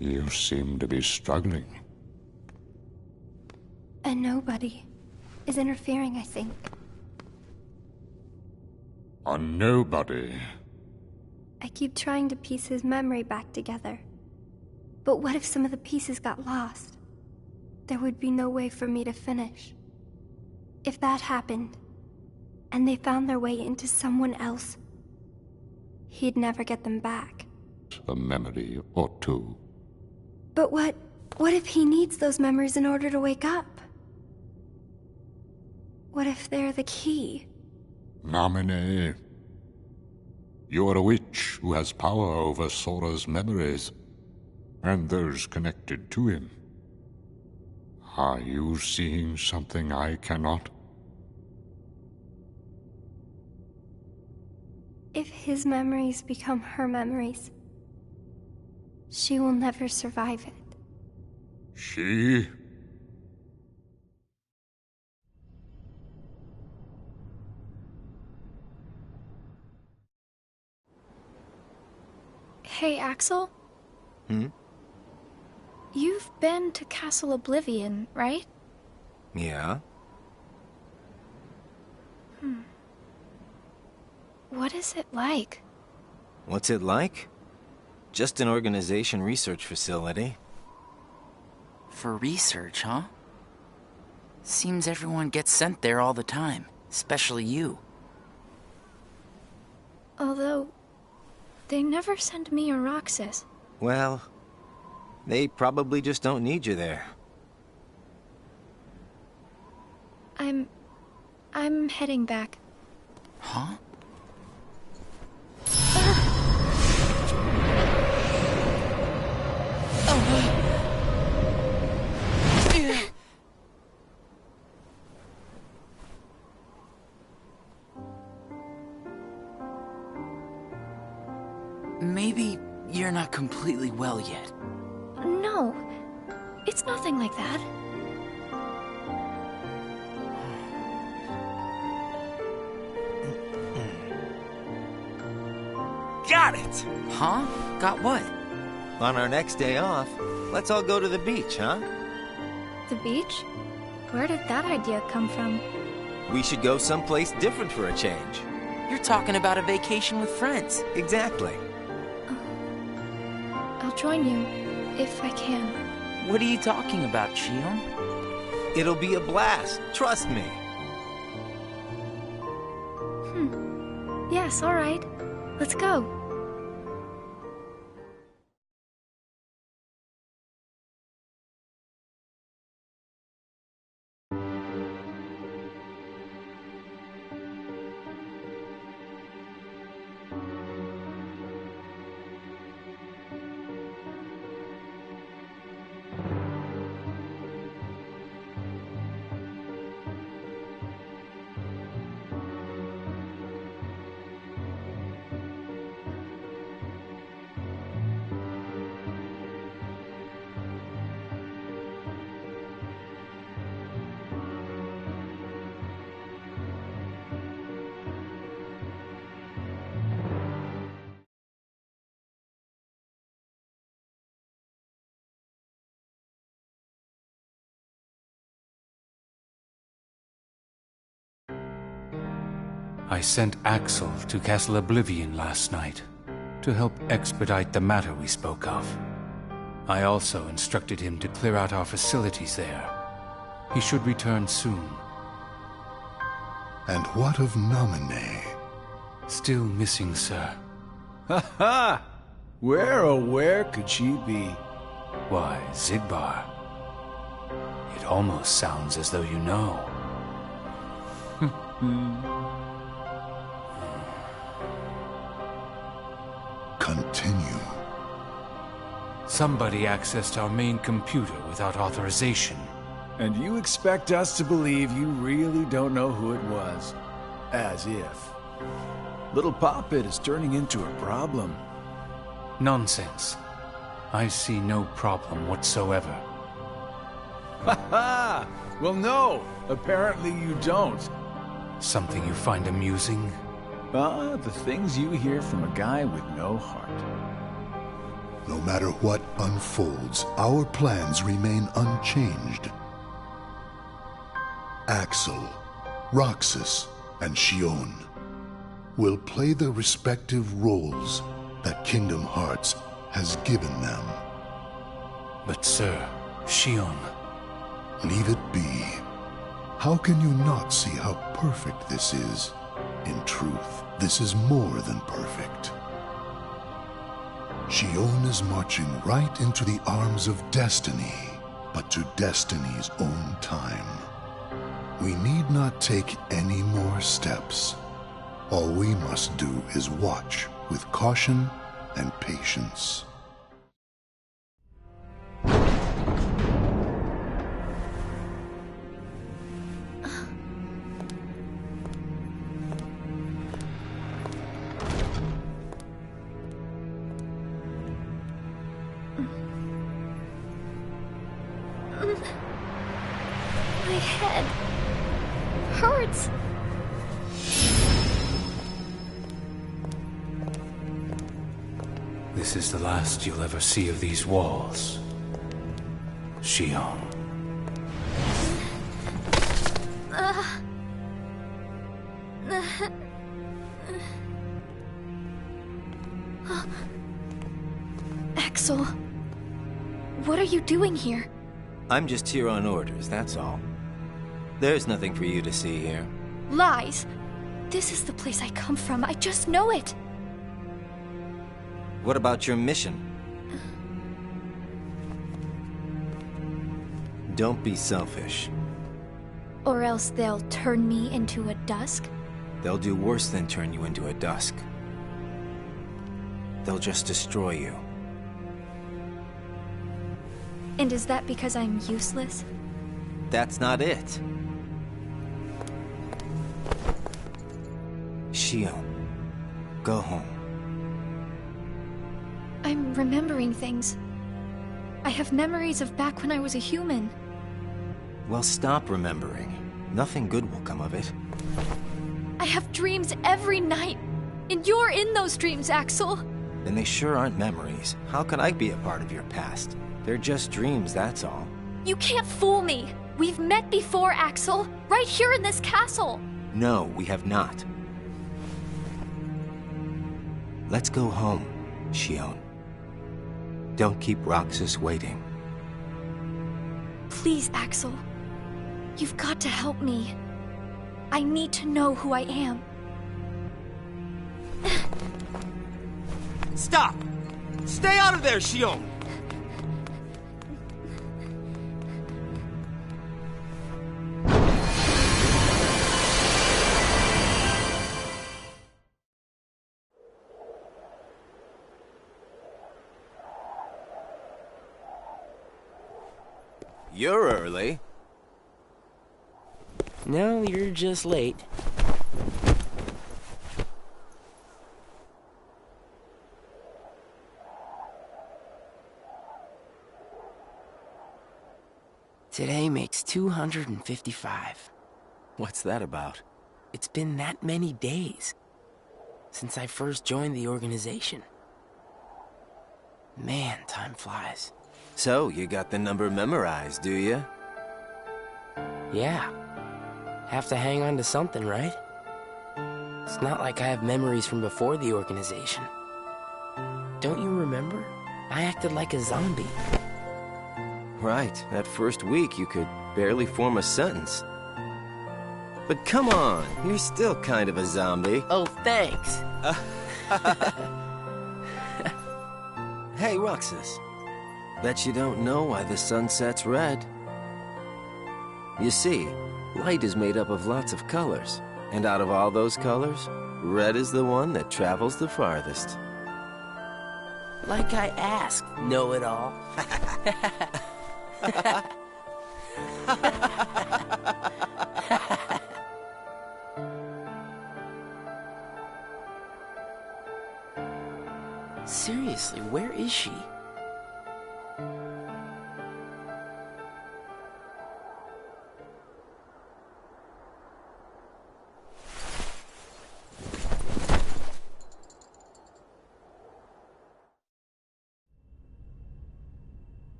You seem to be struggling. And nobody is interfering, I think. A nobody? I keep trying to piece his memory back together. But what if some of the pieces got lost? There would be no way for me to finish. If that happened, and they found their way into someone else, he'd never get them back. A memory or two. But what if he needs those memories in order to wake up? What if they're the key? Namine. You are a witch who has power over Sora's memories, and those connected to him. Are you seeing something I cannot? If his memories become her memories, she will never survive it. She? Hey, Axel? Hmm? You've been to Castle Oblivion, right? Yeah? What is it like? What's it like? Just an organization research facility. For research, huh? Seems everyone gets sent there all the time, especially you. Although, they never send me or Roxas. Well, they probably just don't need you there. I'm heading back. Huh? Maybe you're not completely well yet. No, it's nothing like that. Got it! Huh? Got what? On our next day off, let's all go to the beach, huh? The beach? Where did that idea come from? We should go someplace different for a change. You're talking about a vacation with friends. Exactly. I'll join you, if I can. What are you talking about, Shion? It'll be a blast, trust me. Yes, all right. Let's go. I sent Axel to Castle Oblivion last night to help expedite the matter we spoke of. I also instructed him to clear out our facilities there. He should return soon. And what of Naminé? Still missing, sir. Ha ha! Where could she be? Why, Zigbar. It almost sounds as though you know. Continue. Somebody accessed our main computer without authorization. And you expect us to believe you really don't know who it was? As if. Little Poppet is turning into a problem. Nonsense. I see no problem whatsoever. Ha ha! Well, no, apparently you don't. Something you find amusing? The things you hear from a guy with no heart. No matter what unfolds, our plans remain unchanged. Axel, Roxas, and Shion will play the respective roles that Kingdom Hearts has given them. But sir, Shion... Leave it be. How can you not see how perfect this is? In truth, this is more than perfect. Shion is marching right into the arms of destiny, but to destiny's own time. We need not take any more steps. All we must do is watch with caution and patience. My head hurts. This is the last you'll ever see of these walls. Shion. Axel, what are you doing here? I'm just here on orders, that's all. There's nothing for you to see here. Lies! This is the place I come from. I just know it. What about your mission? Don't be selfish. Or else they'll turn me into a dusk? They'll do worse than turn you into a dusk. They'll just destroy you. And is that because I'm useless? That's not it. Shion, go home. I'm remembering things. I have memories of back when I was a human. Well, stop remembering. Nothing good will come of it. I have dreams every night. And you're in those dreams, Axel. And they sure aren't memories. How could I be a part of your past? They're just dreams, that's all. You can't fool me. We've met before, Axel. Right here in this castle. No, we have not. Let's go home, Shion. Don't keep Roxas waiting. Please, Axel. You've got to help me. I need to know who I am. Stop! Stay out of there, Shion! You're early. No, you're just late. Today makes 255. What's that about? It's been that many days since I first joined the organization. Man, time flies. So, you got the number memorized, do you? Yeah. Have to hang on to something, right? It's not like I have memories from before the organization. Don't you remember? I acted like a zombie. Right. That first week, you could barely form a sentence. But come on, you're still kind of a zombie. Oh, thanks. Hey, Roxas. Bet you don't know why the sun sets red. You see, light is made up of lots of colors. And out of all those colors, red is the one that travels the farthest. Like I asked, know-it-all. Seriously, where is she?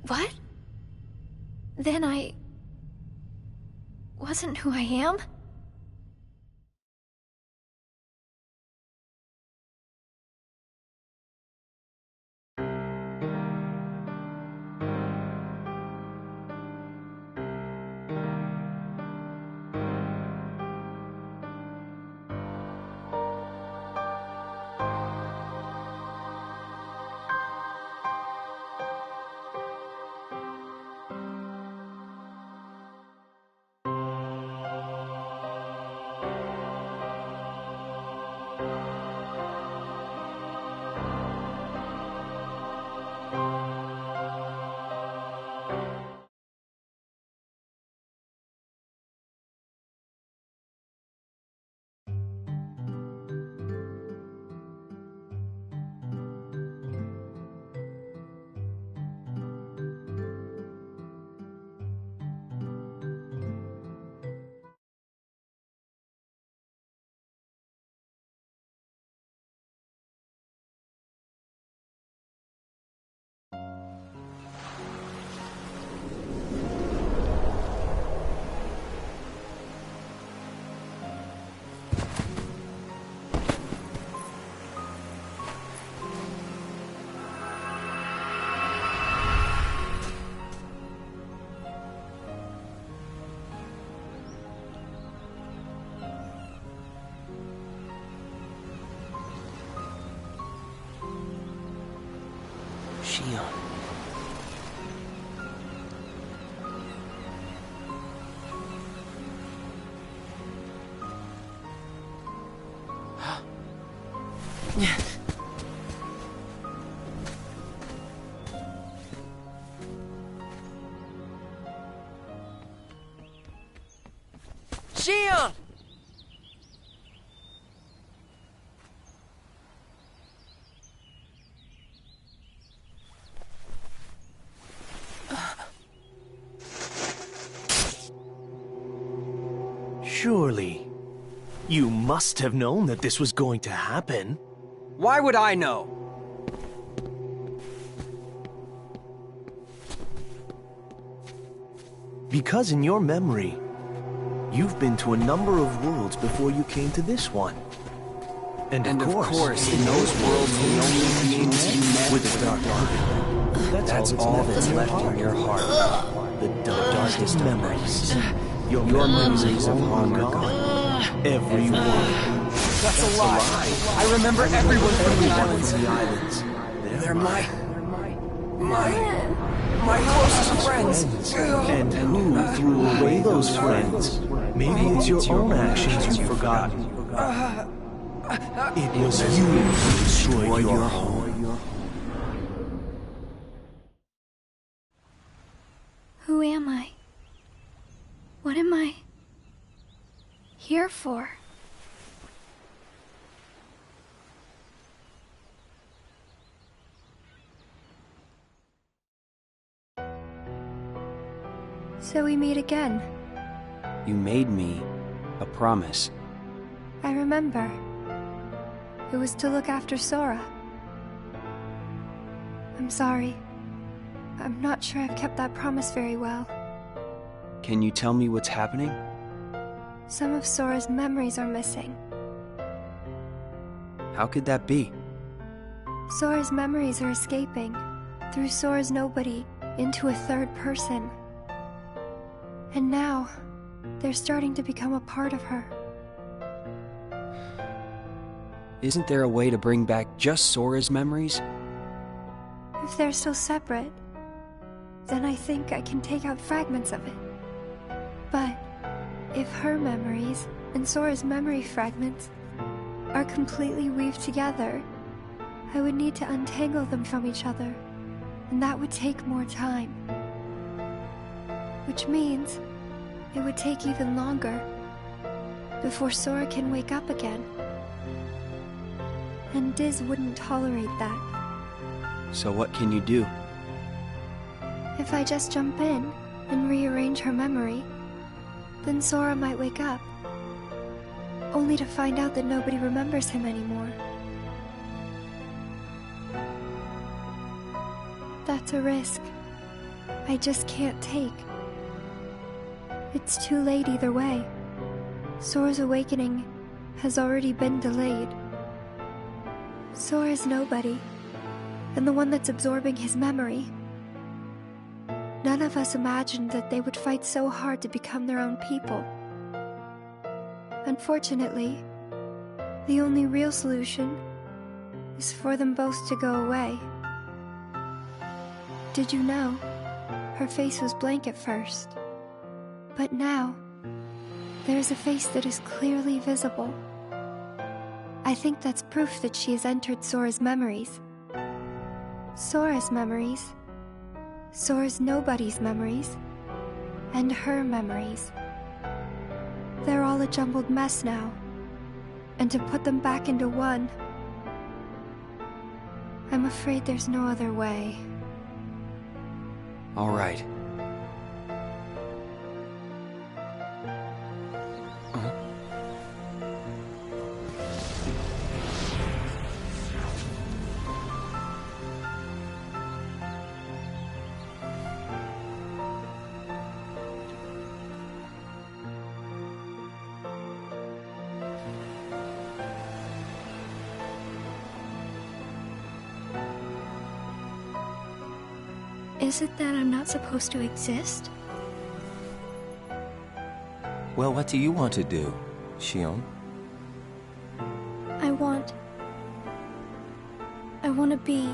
What? Then I wasn't who I am? Shion. Shion! Surely, you must have known that this was going to happen. Why would I know? Because in your memory, you've been to a number of worlds before you came to this one. And of course, in those worlds, the only beings you met with the dark heart. That's all that's left in your heart. The darkest memories. Your memories of long gone. Everyone. That's a lie. I remember everyone from the islands. They're my closest friends. And who threw away those friends? Maybe it's your own actions you've forgotten. It was you who destroyed your home. Who am I? What am I here for? So we meet again. You made me a promise. I remember. It was to look after Sora. I'm sorry. I'm not sure I've kept that promise very well. Can you tell me what's happening? Some of Sora's memories are missing. How could that be? Sora's memories are escaping through Sora's nobody into a third person. And now, they're starting to become a part of her. Isn't there a way to bring back just Sora's memories? If they're still separate, then I think I can take out fragments of it. But if her memories and Sora's memory fragments are completely weaved together, I would need to untangle them from each other, and that would take more time. Which means it would take even longer before Sora can wake up again. And Diz wouldn't tolerate that. So what can you do? If I just jump in and rearrange her memory, then Sora might wake up, only to find out that nobody remembers him anymore. That's a risk I just can't take. It's too late either way. Sora's awakening has already been delayed. Sora's nobody, and the one that's absorbing his memory. None of us imagined that they would fight so hard to become their own people. Unfortunately, the only real solution is for them both to go away. Did you know? Her face was blank at first. But now, there is a face that is clearly visible. I think that's proof that she has entered Sora's memories. Sora's memories, Sora's nobody's memories, and her memories. They're all a jumbled mess now, and to put them back into one, I'm afraid there's no other way. All right. Is it that I'm not supposed to exist? Well, what do you want to do, Shion? I want to be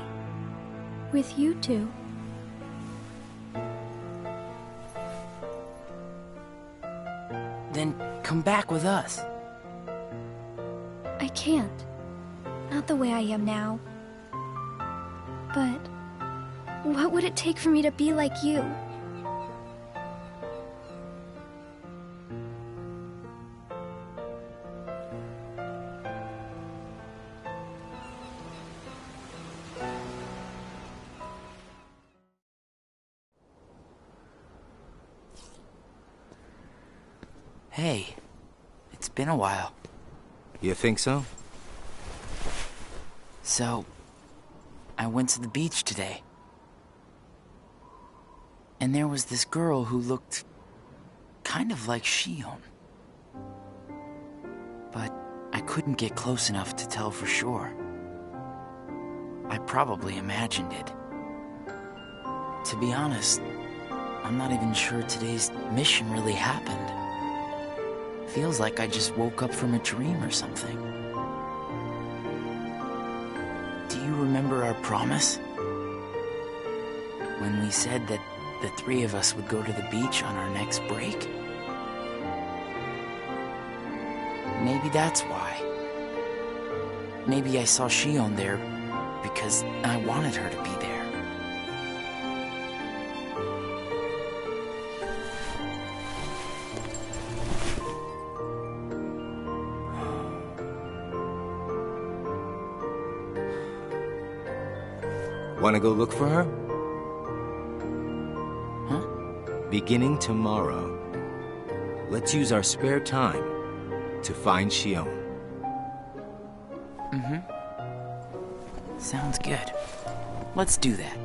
With you two. Then come back with us. I can't. Not the way I am now. But what would it take for me to be like you? Hey, it's been a while. You think so? So, I went to the beach today. And there was this girl who looked kind of like Shion. But I couldn't get close enough to tell for sure. I probably imagined it. To be honest, I'm not even sure today's mission really happened. Feels like I just woke up from a dream or something. Do you remember our promise? When we said that the three of us would go to the beach on our next break? Maybe that's why. Maybe I saw Shion there because I wanted her to be there. Want to go look for her? Huh? Beginning tomorrow, let's use our spare time to find Shion. Sounds good. Let's do that.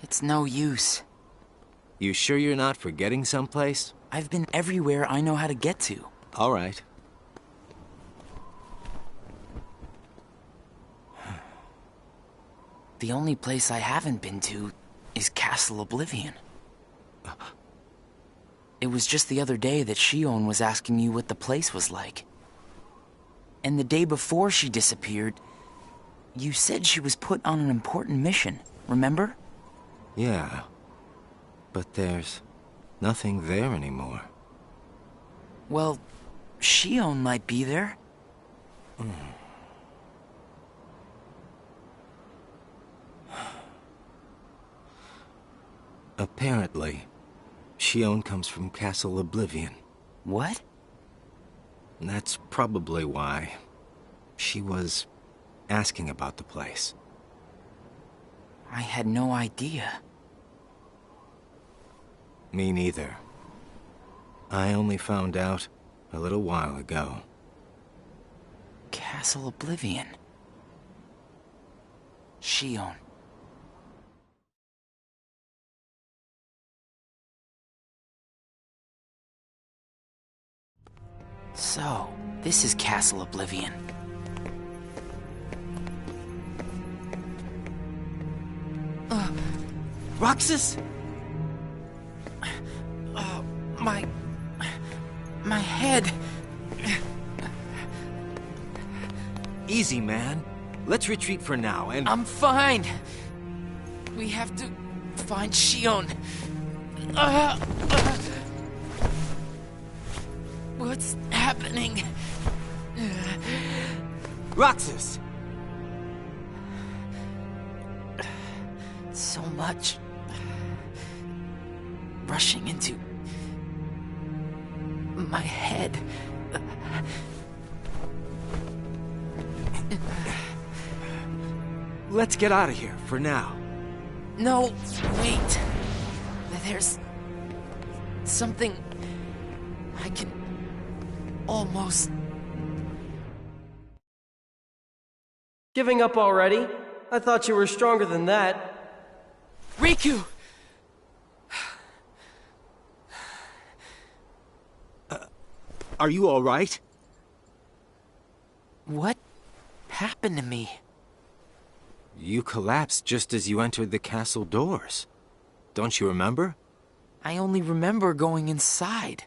It's no use. You sure you're not forgetting someplace? I've been everywhere I know how to get to. All right. The only place I haven't been to is Castle Oblivion. It was just the other day that Shion was asking you what the place was like. And the day before she disappeared, you said she was put on an important mission, remember? Yeah. But there's nothing there anymore. Well, Shion might be there. Apparently, Shion comes from Castle Oblivion. What? That's probably why she was asking about the place. I had no idea. Me neither. I only found out a little while ago. Castle Oblivion. Shion. So, this is Castle Oblivion. Roxas? My head. Easy, man. Let's retreat for now, and... I'm fine. We have to find Shion. What's happening? Roxas! So much rushing into my head. Let's get out of here for now. No, wait. There's something I can almost... Giving up already? I thought you were stronger than that. Riku! Are you all right? What happened to me? You collapsed just as you entered the castle doors. Don't you remember? I only remember going inside.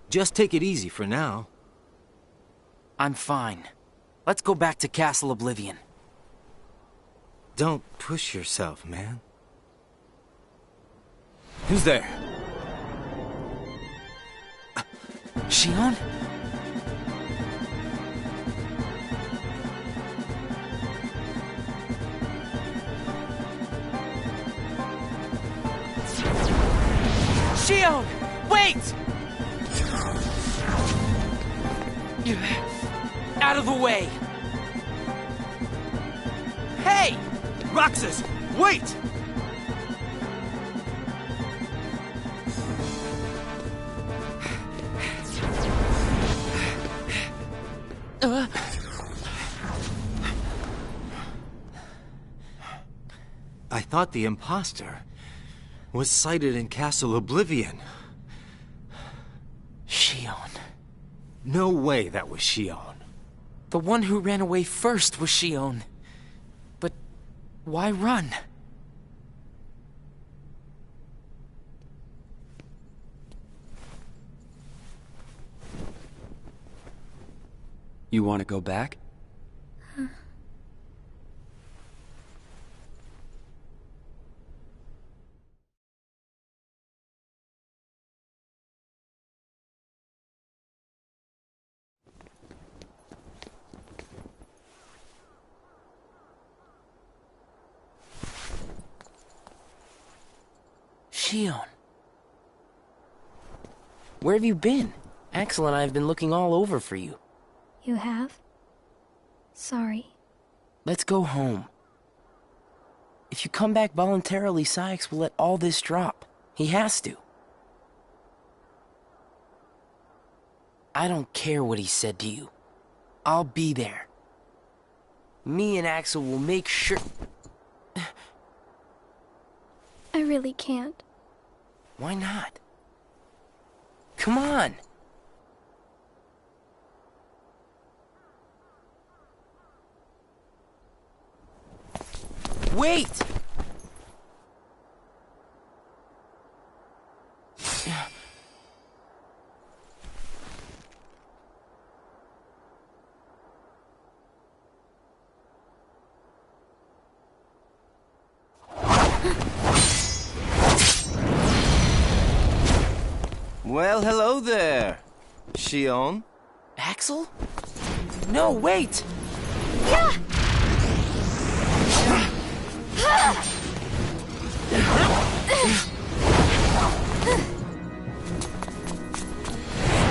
Just take it easy for now. I'm fine. Let's go back to Castle Oblivion. Don't push yourself, man. Who's there? Shion? Shion! Wait! Out of the way! Hey! Roxas! Wait! I thought the imposter was sighted in Castle Oblivion. Shion. No way that was Shion. The one who ran away first was Shion. But why run? You want to go back? Shion. Where have you been? Axel and I have been looking all over for you. You have? Sorry. Let's go home. If you come back voluntarily, Sykes will let all this drop. He has to. I don't care what he said to you. I'll be there. Me and Axel will make sure... I really can't. Why not? Come on! Wait! Well, hello there, Shion. Axel? No, wait! Yeah!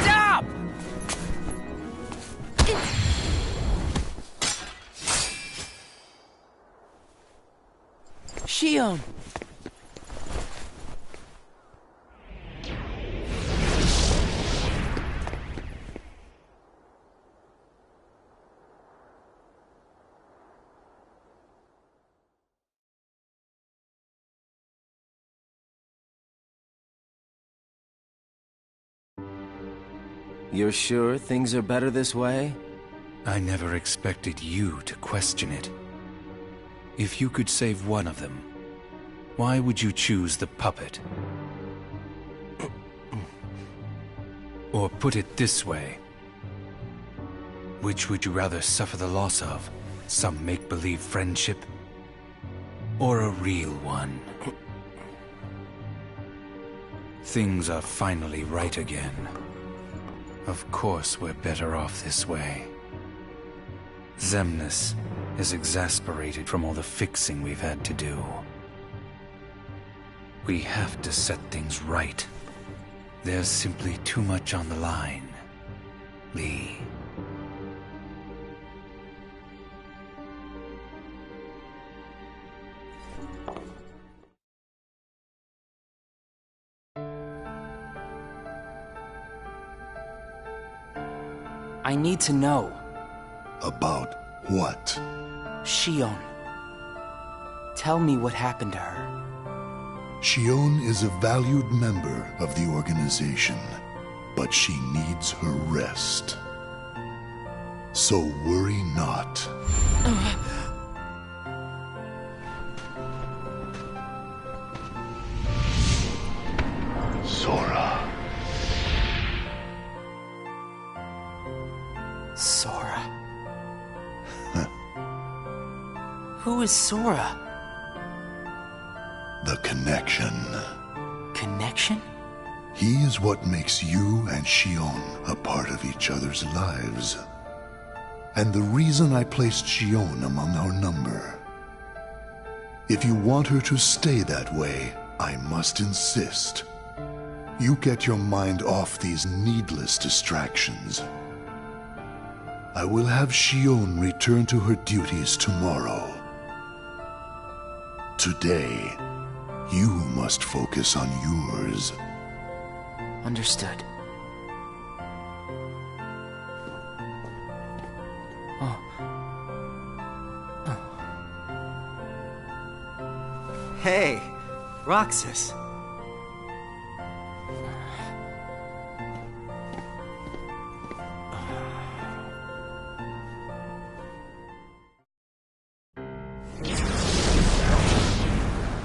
Stop! Shion! You're sure things are better this way? I never expected you to question it. If you could save one of them, why would you choose the puppet? Or put it this way, which would you rather suffer the loss of? Some make-believe friendship? Or a real one? things are finally right again. Of course we're better off this way. Xemnas is exasperated from all the fixing we've had to do. We have to set things right. There's simply too much on the line, Lee. I need to know. About what? Shion. Tell me what happened to her. Shion is a valued member of the organization, but she needs her rest. So worry not. Sora. Sora. Who is Sora? The connection. Connection? He is what makes you and Shion a part of each other's lives. And the reason I placed Shion among our number. If you want her to stay that way, I must insist. You get your mind off these needless distractions. I will have Shion return to her duties tomorrow. Today, you must focus on yours. Understood. Hey, Roxas.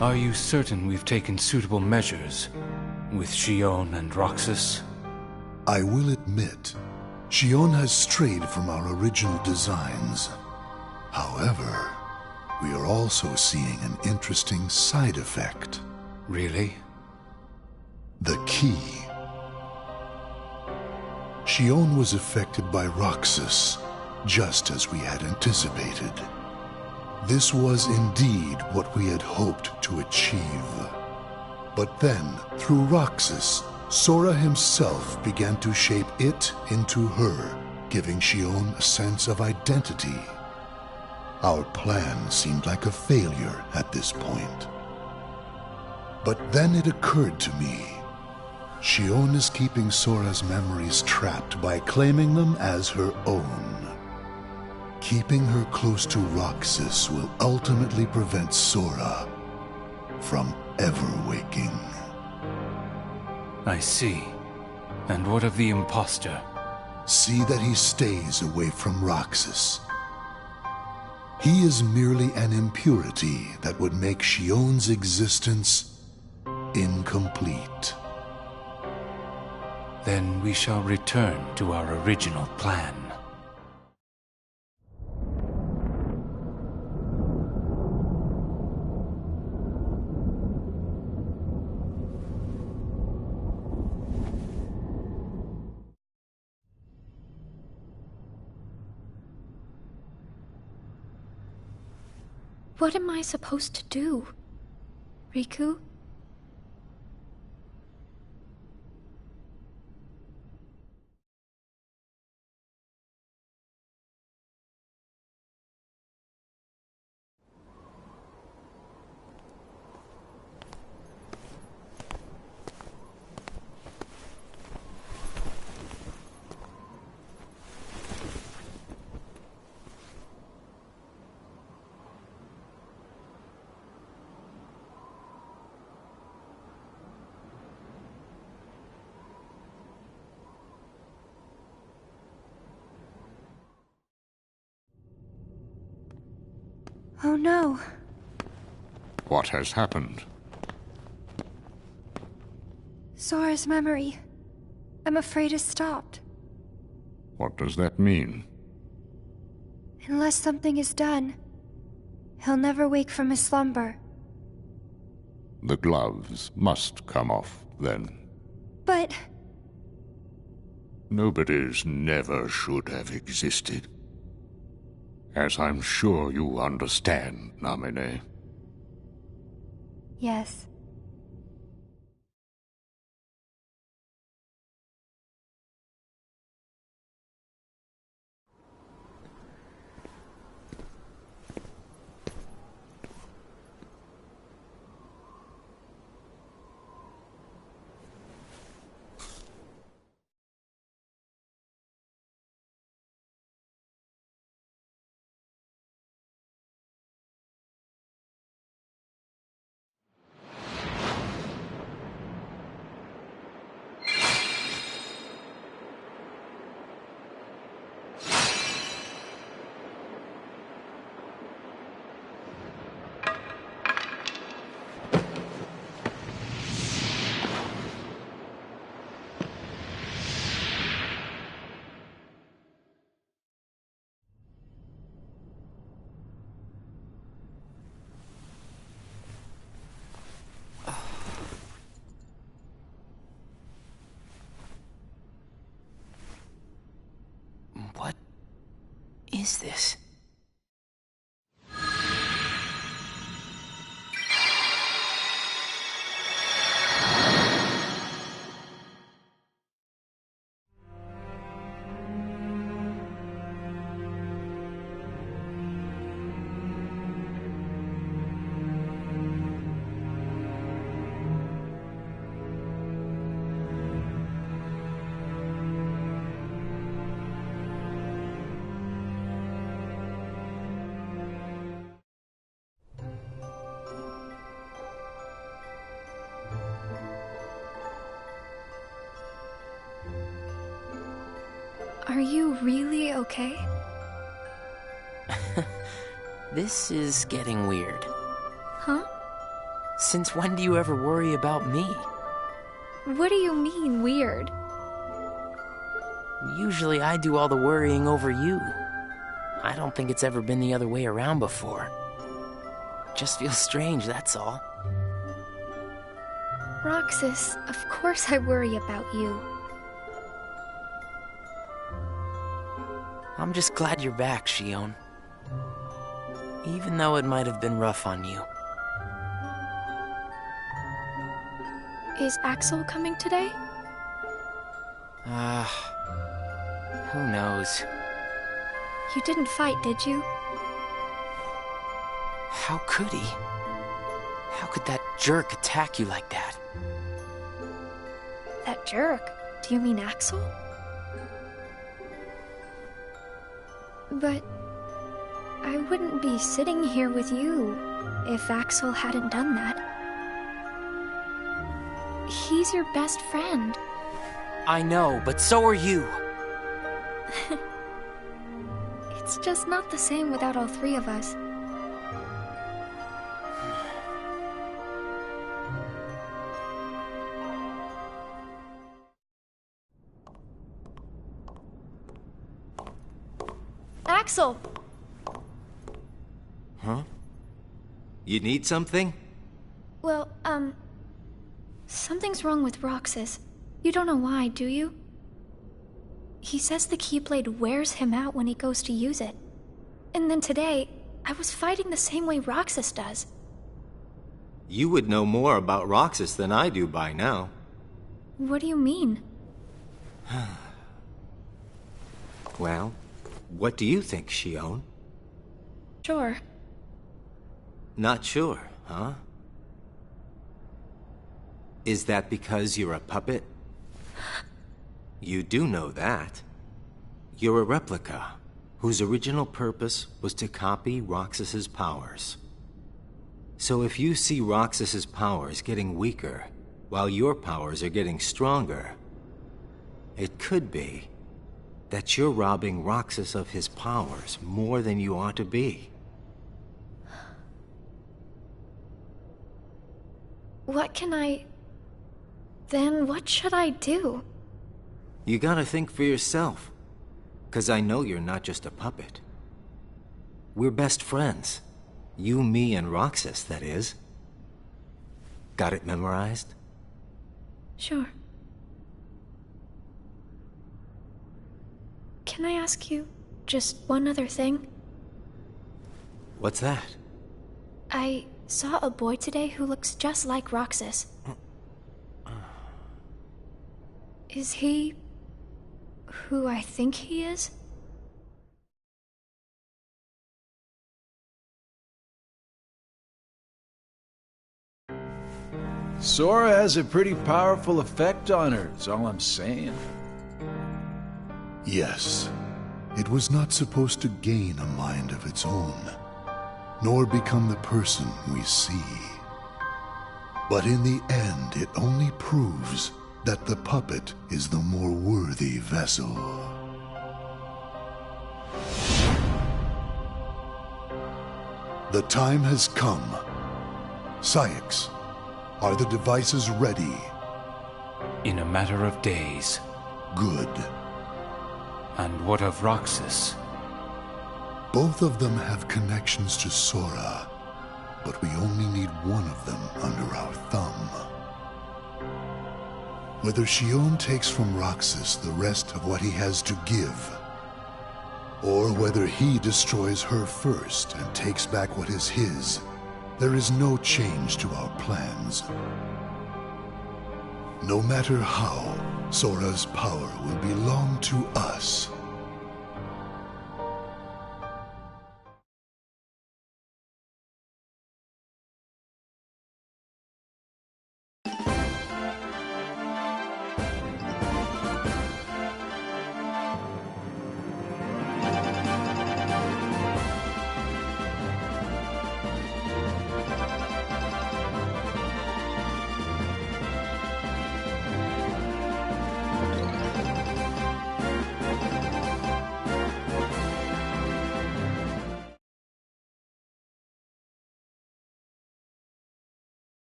Are you certain we've taken suitable measures with Shion and Roxas? I will admit, Shion has strayed from our original designs. However, we are also seeing an interesting side effect. Really? The key. Shion was affected by Roxas, just as we had anticipated. This was indeed what we had hoped to achieve. But then, through Roxas, Sora himself began to shape it into her, giving Shion a sense of identity. Our plan seemed like a failure at this point. But then it occurred to me. Shion is keeping Sora's memories trapped by claiming them as her own. Keeping her close to Roxas will ultimately prevent Sora from ever waking. I see. And what of the imposter? See that he stays away from Roxas. He is merely an impurity that would make Shion's existence incomplete. Then we shall return to our original plan. What am I supposed to do, Riku? Oh no. What has happened? Sora's memory. I'm afraid it's stopped. What does that mean? Unless something is done, he'll never wake from his slumber. The gloves must come off, then. But... Nobody's never should have existed. As I'm sure you understand, Namine. Yes. What is this? Are you really okay? This is getting weird. Huh? Since when do you ever worry about me? What do you mean, weird? Usually I do all the worrying over you. I don't think it's ever been the other way around before. Just feels strange, that's all. Roxas, of course I worry about you. I'm just glad you're back, Shion. Even though it might have been rough on you. Is Axel coming today? Who knows? You didn't fight, did you? How could he? How could that jerk attack you like that? That jerk? Do you mean Axel? But I wouldn't be sitting here with you if Axel hadn't done that. He's your best friend. I know, but so are you. It's just not the same without all three of us. Axel! Huh? You need something? Well, something's wrong with Roxas. You don't know why, do you? He says the Keyblade wears him out when he goes to use it. And then today, I was fighting the same way Roxas does. You would know more about Roxas than I do by now. What do you mean? Well, what do you think, Shion? Sure. Not sure, huh? Is that because you're a puppet? You do know that. You're a replica, whose original purpose was to copy Roxas's powers. So if you see Roxas's powers getting weaker, while your powers are getting stronger, it could be that you're robbing Roxas of his powers more than you ought to be. What can I... Then what should I do? You gotta think for yourself. 'Cause I know you're not just a puppet. We're best friends. You, me, and Roxas, that is. Got it memorized? Sure. Can I ask you just one other thing? What's that? I saw a boy today who looks just like Roxas. Is he who I think he is? Sora has a pretty powerful effect on her, is all I'm saying. Yes, it was not supposed to gain a mind of its own, nor become the person we see. But in the end, it only proves that the puppet is the more worthy vessel. The time has come. Syx, are the devices ready? In a matter of days. Good. And what of Roxas? Both of them have connections to Sora, but we only need one of them under our thumb. Whether Xion takes from Roxas the rest of what he has to give, or whether he destroys her first and takes back what is his, there is no change to our plans. No matter how, Sora's power will belong to us.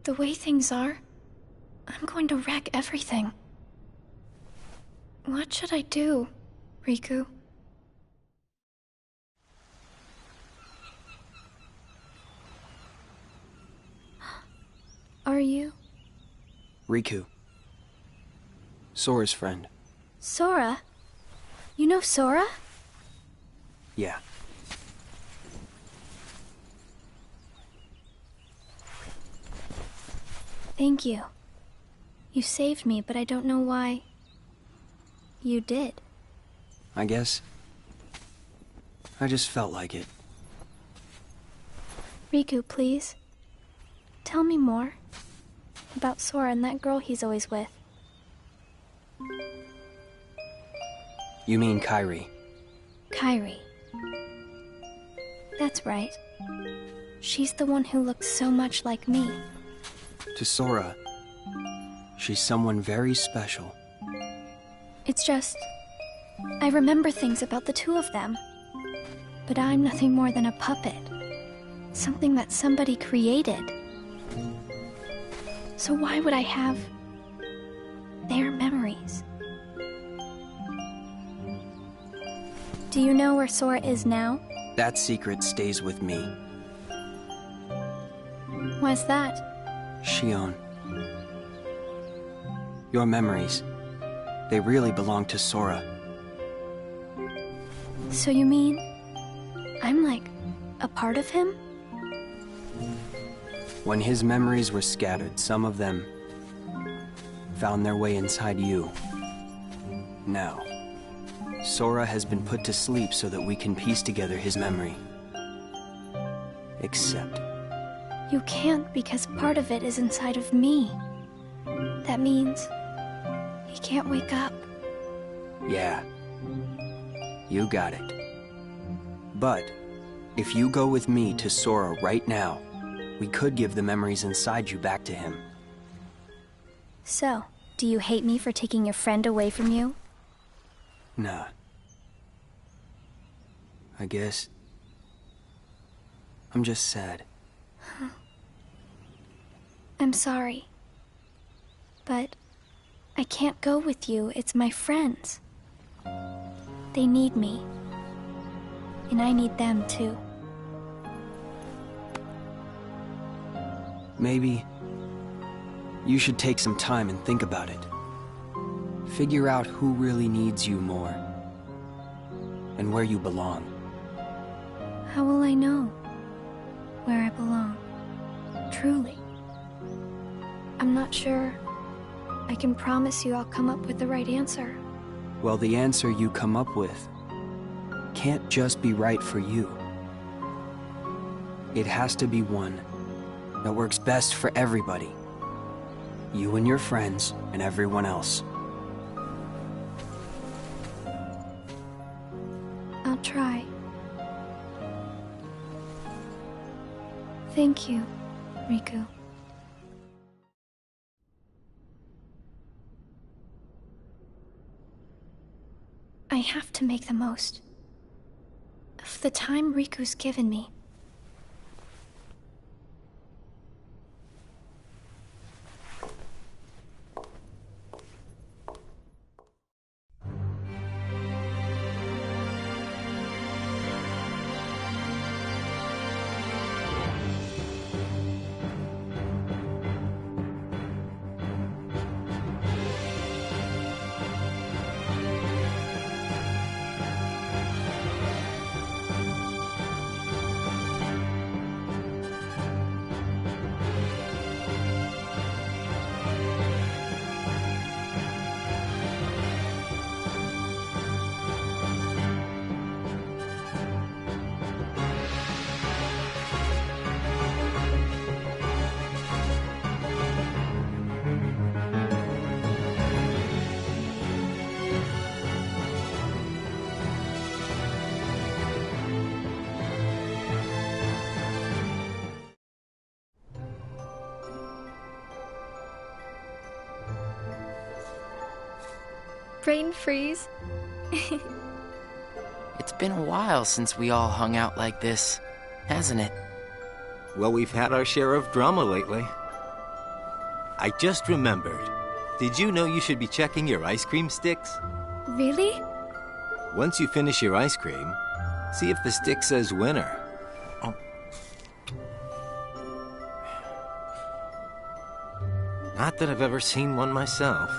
The way things are, I'm going to wreck everything. What should I do, Riku? Are you? Riku. Sora's friend. Sora? You know Sora? Yeah. Thank you. You saved me, but I don't know why you did. I guess I just felt like it. Riku, please. Tell me more about Sora and that girl he's always with. You mean Kairi? Kairi. That's right. She's the one who looks so much like me. To Sora, she's someone very special. It's just, I remember things about the two of them. But I'm nothing more than a puppet. Something that somebody created. So why would I have their memories? Do you know where Sora is now? That secret stays with me. Why's that? Xion. Your memories, they really belong to Sora. So you mean I'm like a part of him? When his memories were scattered, some of them found their way inside you. Now, Sora has been put to sleep so that we can piece together his memory. Except... You can't, because part of it is inside of me. That means he can't wake up. Yeah. You got it. But if you go with me to Sora right now, we could give the memories inside you back to him. So, do you hate me for taking your friend away from you? Nah. I guess... I'm just sad. I'm sorry. But I can't go with you. It's my friends. They need me. And I need them too. Maybe you should take some time and think about it. Figure out who really needs you more, and where you belong. How will I know where I belong? Truly. I'm not sure I can promise you I'll come up with the right answer. Well, the answer you come up with can't just be right for you. It has to be one that works best for everybody. You and your friends and everyone else. I'll try. Thank you, Riku. I have to make the most of the time Riku's given me. Brain freeze. It's been a while since we all hung out like this, hasn't it? Well, we've had our share of drama lately. I just remembered. Did you know you should be checking your ice cream sticks? Really? Once you finish your ice cream, see if the stick says winner. Oh. Not that I've ever seen one myself.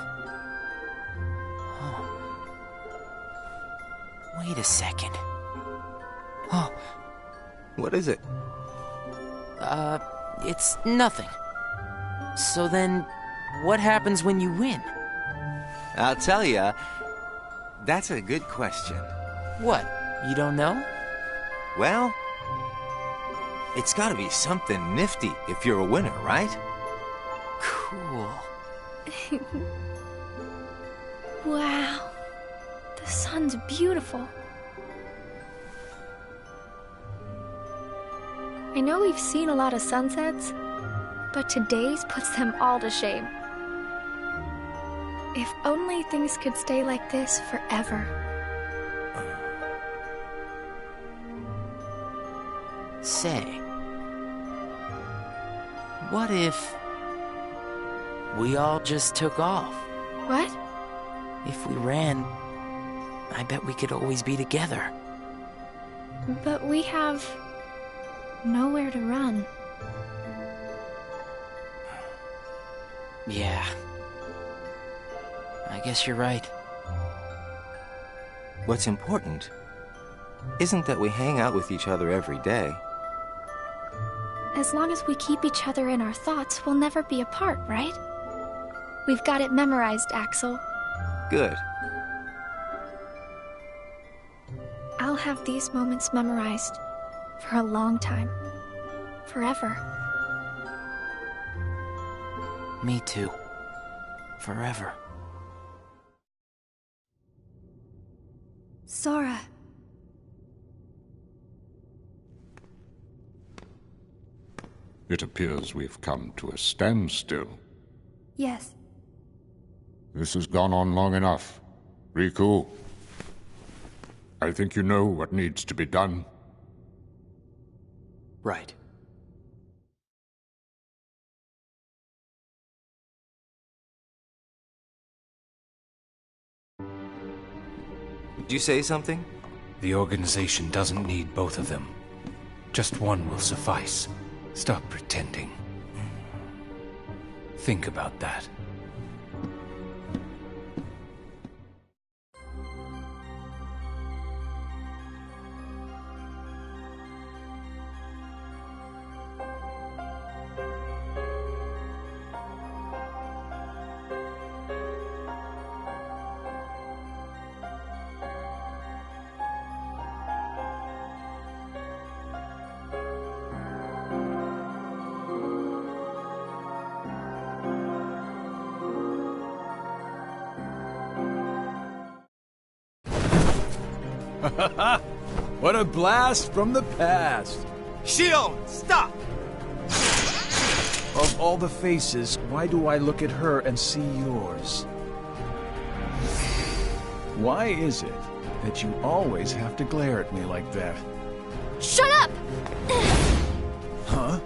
Wait a second. Oh. What is it? It's nothing. So then, what happens when you win? I'll tell ya. That's a good question. What? You don't know? Well, it's gotta be something nifty if you're a winner, right? Cool. Wow. The sun's beautiful. I know we've seen a lot of sunsets, but today's puts them all to shame. If only things could stay like this forever. Say, what if we all just took off? What? If we ran, I bet we could always be together. But we have nowhere to run. Yeah. I guess you're right. What's important isn't that we hang out with each other every day. As long as we keep each other in our thoughts, we'll never be apart, right? We've got it memorized, Axel. Good. I'll have these moments memorized for a long time. Forever. Me too. Forever. Sora. It appears we've come to a standstill. Yes. This has gone on long enough. Riku, I think you know what needs to be done. Right. Did you say something? The organization doesn't need both of them. Just one will suffice. Stop pretending. Think about that. What a blast from the past! Shion, stop! Of all the faces, why do I look at her and see yours? Why is it that you always have to glare at me like that? Shut up! Huh?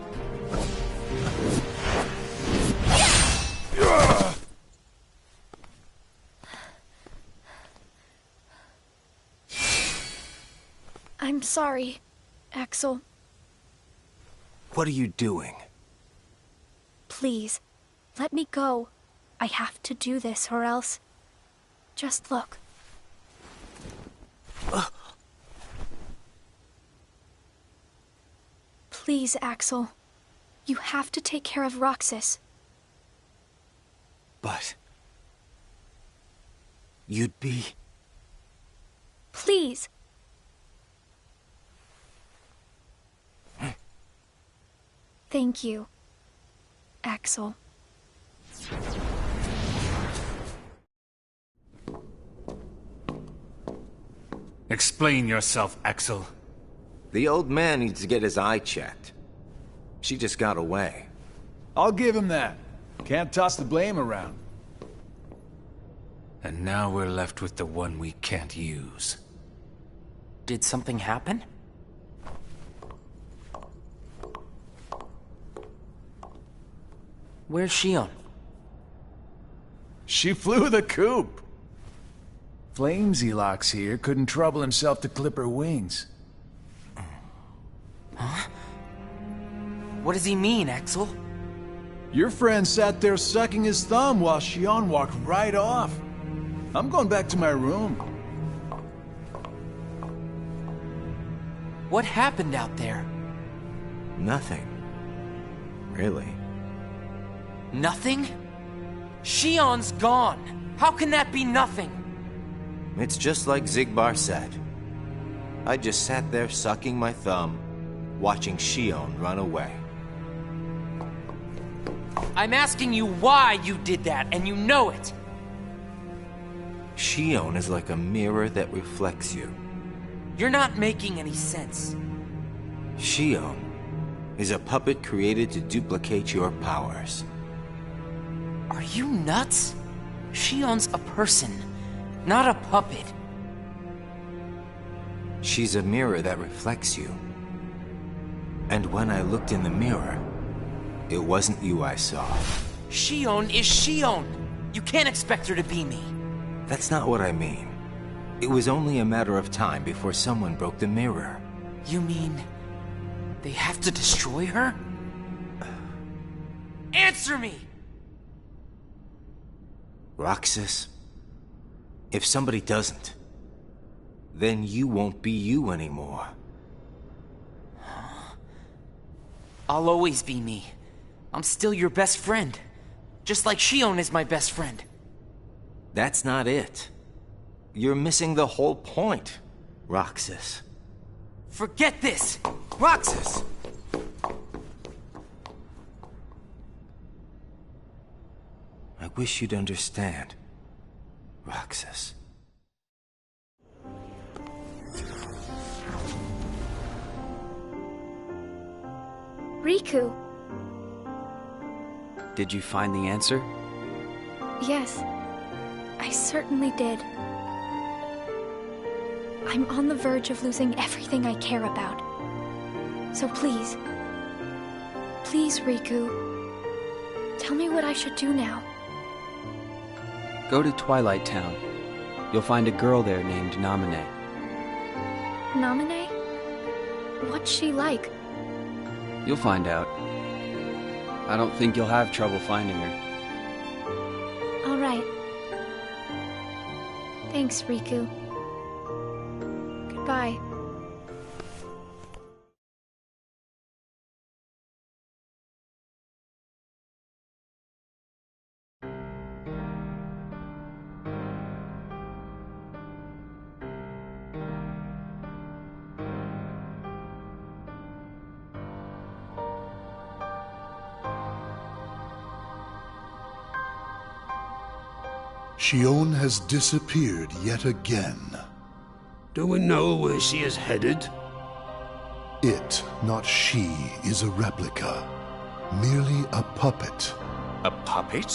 I'm sorry, Axel. What are you doing? Please, let me go. I have to do this or else... Just look. Please, Axel. You have to take care of Roxas. But... you'd be... Please. Thank you, Axel. Explain yourself, Axel. The old man needs to get his eye checked. She just got away. I'll give him that. Can't toss the blame around. And now we're left with the one we can't use. Did something happen? Where's Shion? She flew the coop. Flamesy Locks here couldn't trouble himself to clip her wings. Huh? What does he mean, Axel? Your friend sat there sucking his thumb while Shion walked right off. I'm going back to my room. What happened out there? Nothing. Really. Nothing? Shion's gone. How can that be nothing? It's just like Zigbar said. I just sat there sucking my thumb, watching Shion run away. I'm asking you why you did that, and you know it. Shion is like a mirror that reflects you. You're not making any sense. Shion is a puppet created to duplicate your powers. Are you nuts? Shion's a person, not a puppet. She's a mirror that reflects you. And when I looked in the mirror, it wasn't you I saw. Shion is Shion. You can't expect her to be me. That's not what I mean. It was only a matter of time before someone broke the mirror. You mean they have to destroy her? Answer me! Roxas, if somebody doesn't, then you won't be you anymore. I'll always be me. I'm still your best friend. Just like Shion is my best friend. That's not it. You're missing the whole point, Roxas. Forget this! Roxas! I wish you'd understand, Roxas. Riku. Did you find the answer? Yes, I certainly did. I'm on the verge of losing everything I care about. So please, please, Riku, tell me what I should do now. Go to Twilight Town. You'll find a girl there named Namine. Namine? What's she like? You'll find out. I don't think you'll have trouble finding her. All right. Thanks, Riku. Goodbye. Shion has disappeared yet again. Do we know where she is headed? It, not she, is a replica. Merely a puppet. A puppet?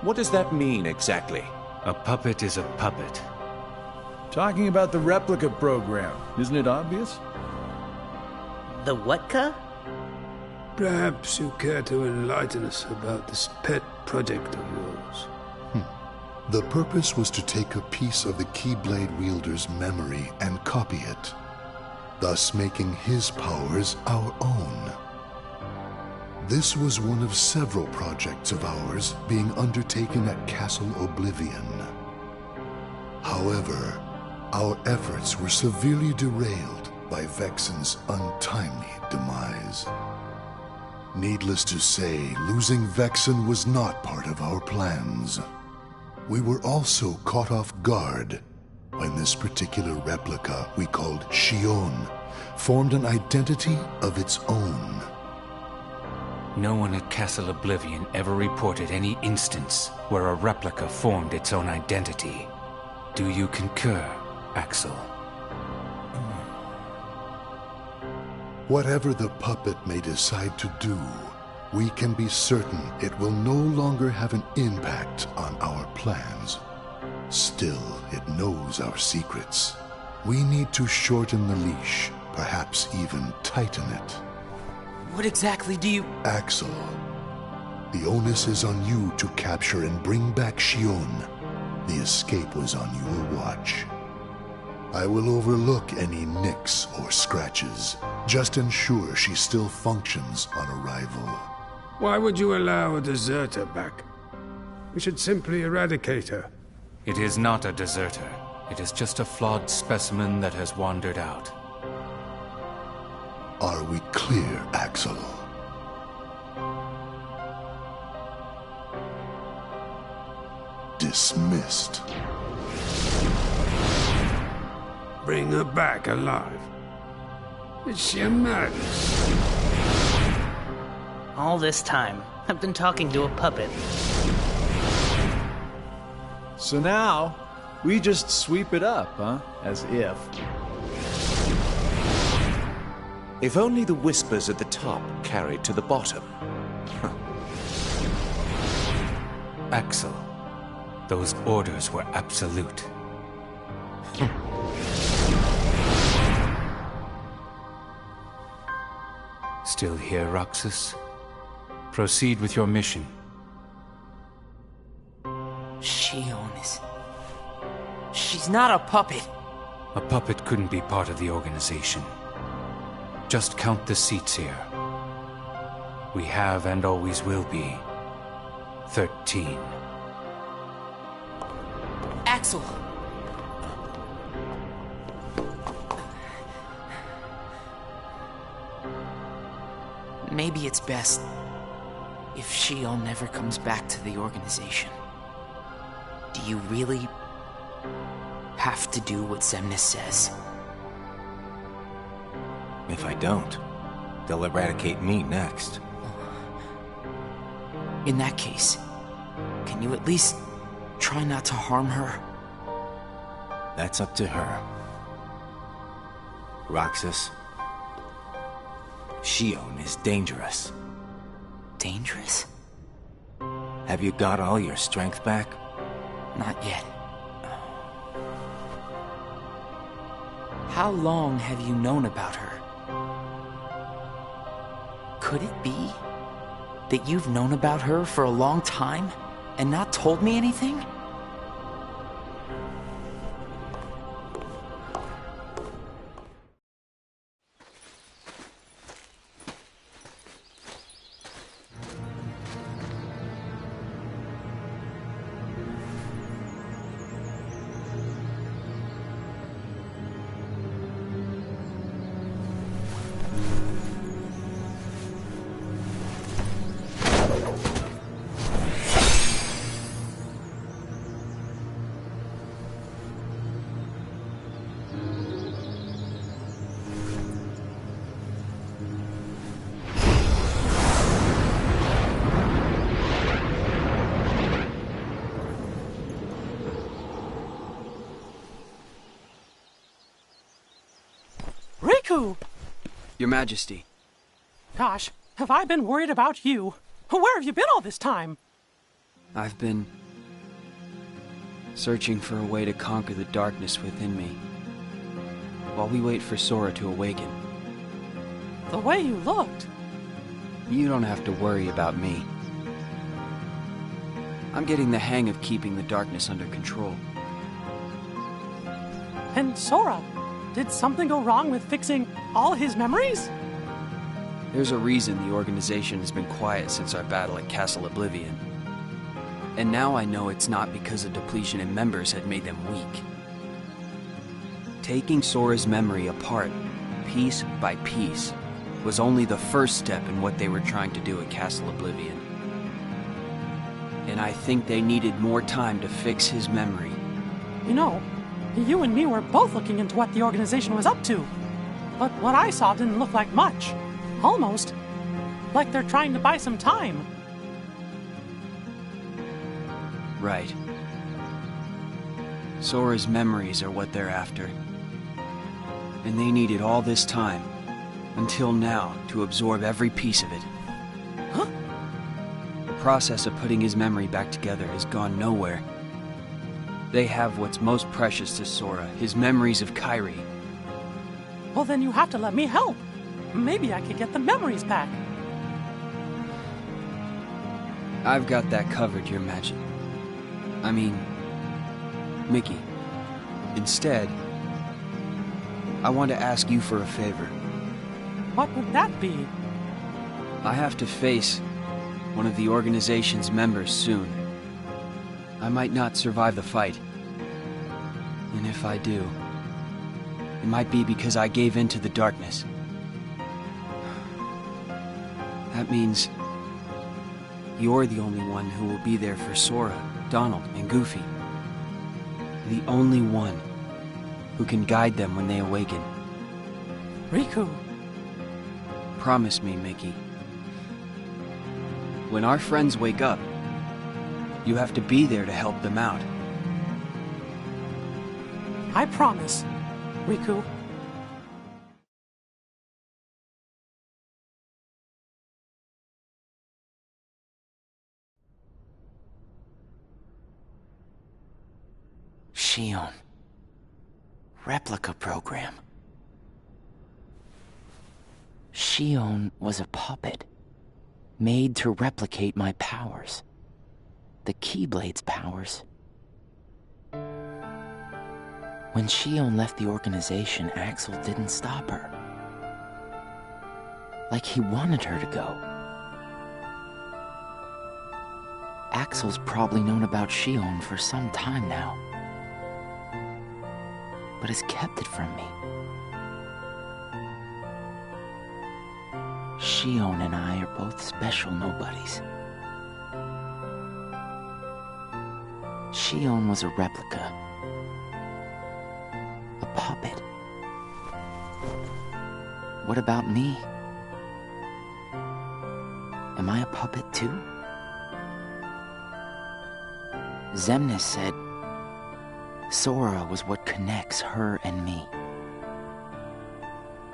What does that mean exactly? A puppet is a puppet. Talking about the replica program, isn't it obvious? The what-ka? Perhaps you care to enlighten us about this pet project of yours. The purpose was to take a piece of the Keyblade wielder's memory and copy it, thus making his powers our own. This was one of several projects of ours being undertaken at Castle Oblivion. However, our efforts were severely derailed by Vexen's untimely demise. Needless to say, losing Vexen was not part of our plans. We were also caught off guard when this particular replica we called Shion formed an identity of its own. No one at Castle Oblivion ever reported any instance where a replica formed its own identity. Do you concur, Axel? Whatever the puppet may decide to do, we can be certain it will no longer have an impact on our plans. Still, it knows our secrets. We need to shorten the leash, perhaps even tighten it. What exactly do you... Axel, the onus is on you to capture and bring back Shion. The escape was on your watch. I will overlook any nicks or scratches. Just ensure she still functions on arrival. Why would you allow a deserter back? We should simply eradicate her. It is not a deserter. It is just a flawed specimen that has wandered out. Are we clear, Axel? Dismissed. Bring her back alive. Is she a madness? All this time, I've been talking to a puppet. So now, we just sweep it up, huh? As if. If only the whispers at the top carried to the bottom. Axel, those orders were absolute. Still here, Roxas? Proceed with your mission. Shion is... She's not a puppet. A puppet couldn't be part of the organization. Just count the seats here. We have and always will be 13. Axel! Maybe it's best if Shion never comes back to the organization. Do you really have to do what Xemnas says? If I don't, they'll eradicate me next. In that case, can you at least try not to harm her? That's up to her. Roxas, Shion is dangerous. Dangerous? Have you got all your strength back? Not yet. How long have you known about her? Could it be that you've known about her for a long time and not told me anything? Riku! Your Majesty. Gosh, have I been worried about you? Where have you been all this time? I've been searching for a way to conquer the darkness within me, while we wait for Sora to awaken. The way you looked. You don't have to worry about me. I'm getting the hang of keeping the darkness under control. And Sora, did something go wrong with fixing all his memories? There's a reason the organization has been quiet since our battle at Castle Oblivion. And now I know it's not because a depletion in members had made them weak. Taking Sora's memory apart, piece by piece, was only the first step in what they were trying to do at Castle Oblivion. And I think they needed more time to fix his memory. You know, you and me were both looking into what the organization was up to. But what I saw didn't look like much. Almost like they're trying to buy some time. Right. Sora's memories are what they're after. And they needed all this time, until now, to absorb every piece of it. Huh? The process of putting his memory back together has gone nowhere. They have what's most precious to Sora, his memories of Kairi. Well, then you have to let me help. Maybe I could get the memories back. I've got that covered, Your Majesty. I mean, Mickey. Instead, I want to ask you for a favor. What would that be? I have to face one of the organization's members soon. I might not survive the fight. And if I do, it might be because I gave in to the darkness. That means you're the only one who will be there for Sora, Donald, and Goofy. The only one who can guide them when they awaken. Riku. Promise me, Mickey. When our friends wake up, you have to be there to help them out. I promise, Riku. Shion. Replica program. Shion was a puppet, made to replicate my powers. The Keyblade's powers. When Shion left the organization, Axel didn't stop her. Like he wanted her to go. Axel's probably known about Shion for some time now, but has kept it from me. Shion and I are both special nobodies. Shion was a replica. A puppet. What about me? Am I a puppet too? Xemnas said Sora was what connects her and me.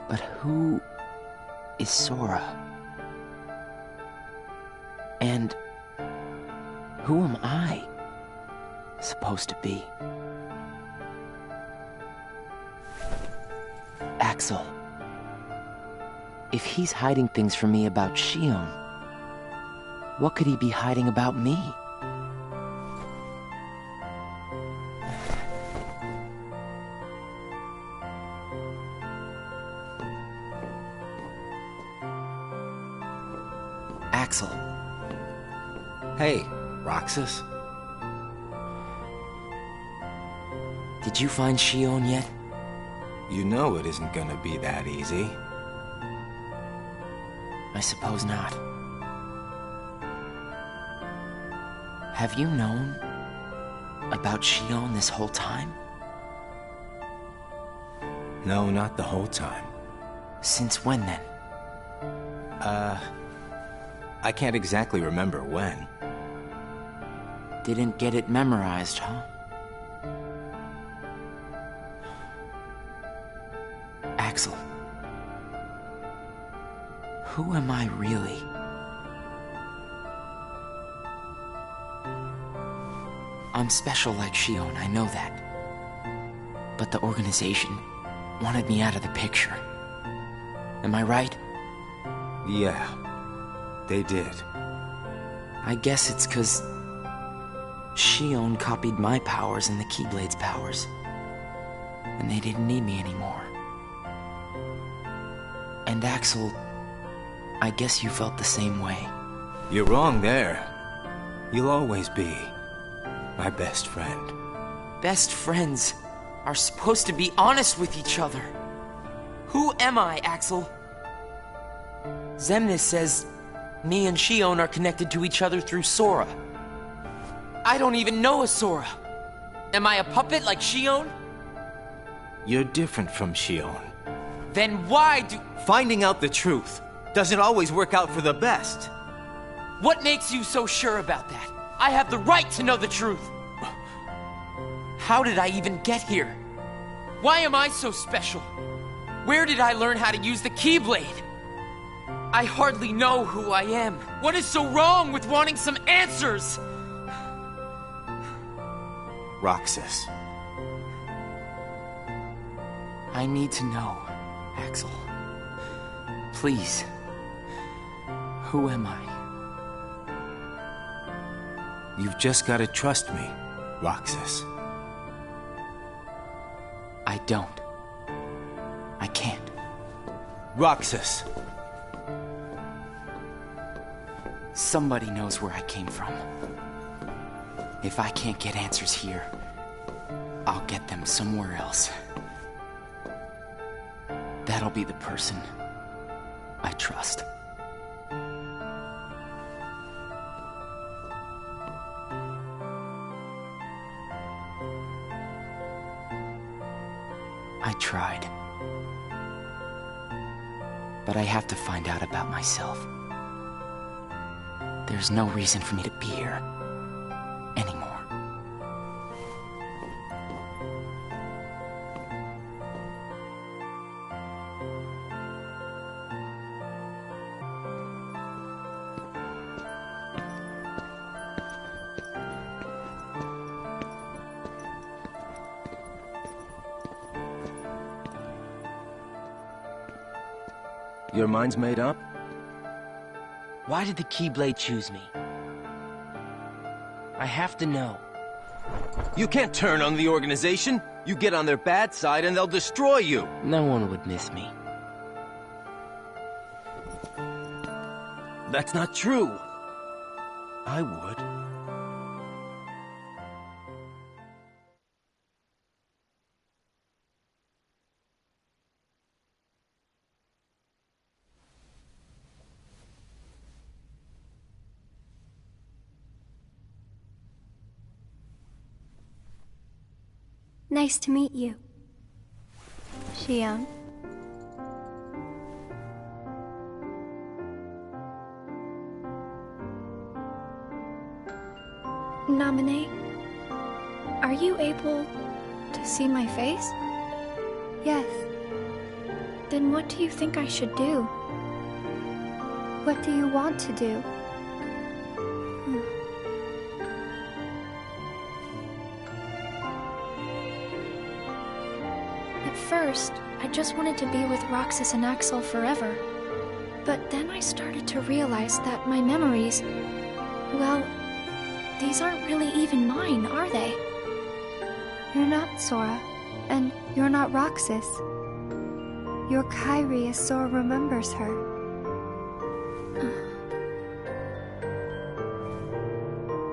But who is Sora? And who am I supposed to be? Axel. If he's hiding things from me about Shion, what could he be hiding about me? Axel. Hey, Roxas. Did you find Shion yet? You know it isn't gonna be that easy. I suppose not. Have you known about Shion this whole time? No, not the whole time. Since when then? I can't exactly remember when. Didn't get it memorized, huh? Axel, Who am I really? I'm special like Shion, I know that. But the organization wanted me out of the picture. Am I right? Yeah, they did. I guess it's 'cause Shion copied my powers and the Keyblade's powers. And they didn't need me anymore. And Axel, I guess you felt the same way. You're wrong there. You'll always be my best friend. Best friends are supposed to be honest with each other. Who am I, Axel? Xemnas says me and Shion are connected to each other through Sora. I don't even know a Sora. Am I a puppet like Shion? You're different from Shion. Then why do... Finding out the truth doesn't always work out for the best. What makes you so sure about that? I have the right to know the truth. How did I even get here? Why am I so special? Where did I learn how to use the Keyblade? I hardly know who I am. What is so wrong with wanting some answers? Roxas. I need to know, Axel. Please. Who am I? You've just got to trust me, Roxas. I don't. I can't. Roxas! Somebody knows where I came from. If I can't get answers here, I'll get them somewhere else. That'll be the person I trust. I tried. But I have to find out about myself. There's no reason for me to be here anymore. Your mind's made up? Why did the Keyblade choose me? I have to know. You can't turn on the organization. You get on their bad side and they'll destroy you. No one would miss me. That's not true. I would. Nice to meet you, Shion. Naminé, are you able to see my face? Yes. Then what do you think I should do? What do you want to do? At first, I just wanted to be with Roxas and Axel forever. But then I started to realize that my memories, well, these aren't really even mine, are they? You're not Sora, and you're not Roxas. You're Kairi as Sora remembers her.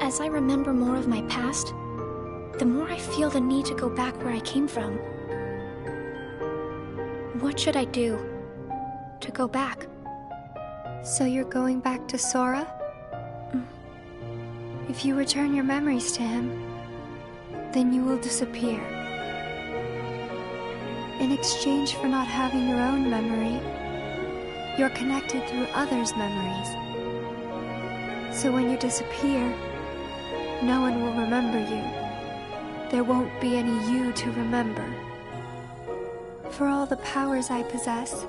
As I remember more of my past, the more I feel the need to go back where I came from. What should I do to go back? So you're going back to Sora? If you return your memories to him, then you will disappear. In exchange for not having your own memory, you're connected through others' memories. So when you disappear, no one will remember you. There won't be any you to remember. For all the powers I possess,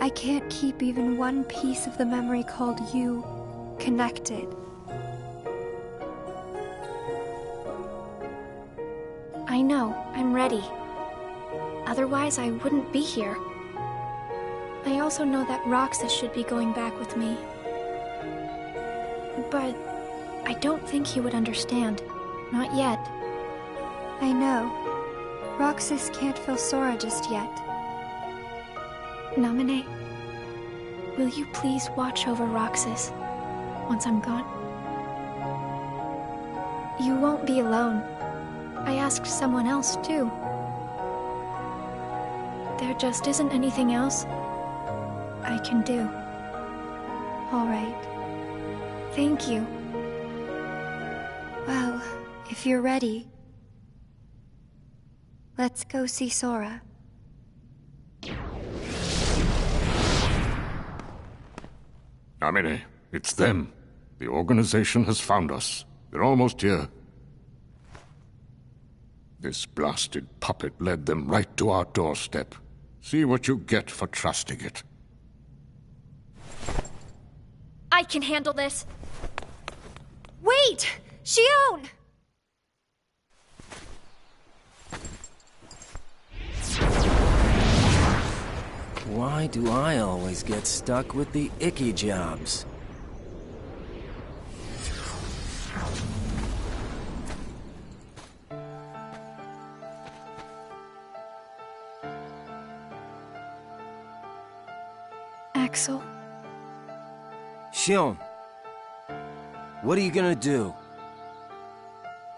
I can't keep even one piece of the memory called you connected. I know, I'm ready. Otherwise, I wouldn't be here. I also know that Roxas should be going back with me. But I don't think he would understand. Not yet. I know. Roxas can't feel Sora just yet. Namine, will you please watch over Roxas once I'm gone? You won't be alone. I asked someone else, too. There just isn't anything else I can do. All right. Thank you. Well, if you're ready, let's go see Sora. Amine, it's them. The organization has found us. They're almost here. This blasted puppet led them right to our doorstep. See what you get for trusting it. I can handle this. Wait! Xion! Why do I always get stuck with the icky jobs? Axel. Xion, what are you gonna do?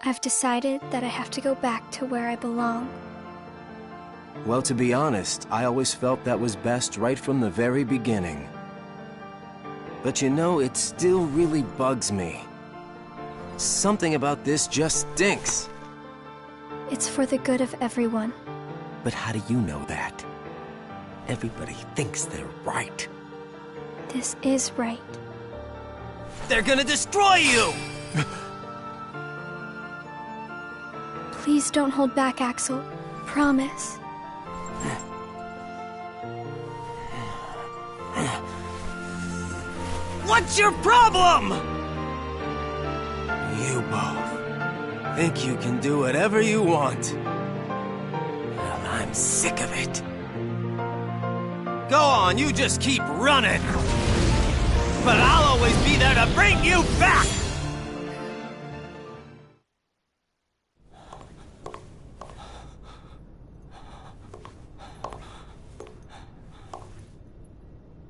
I've decided that I have to go back to where I belong. Well, to be honest, I always felt that was best right from the very beginning. But you know, it still really bugs me. Something about this just stinks. It's for the good of everyone. But how do you know that? Everybody thinks they're right. This is right. They're gonna destroy you! Please don't hold back, Axel. Promise. What's your problem? You both think you can do whatever you want. Well, I'm sick of it. Go on, you just keep running. But I'll always be there to bring you back!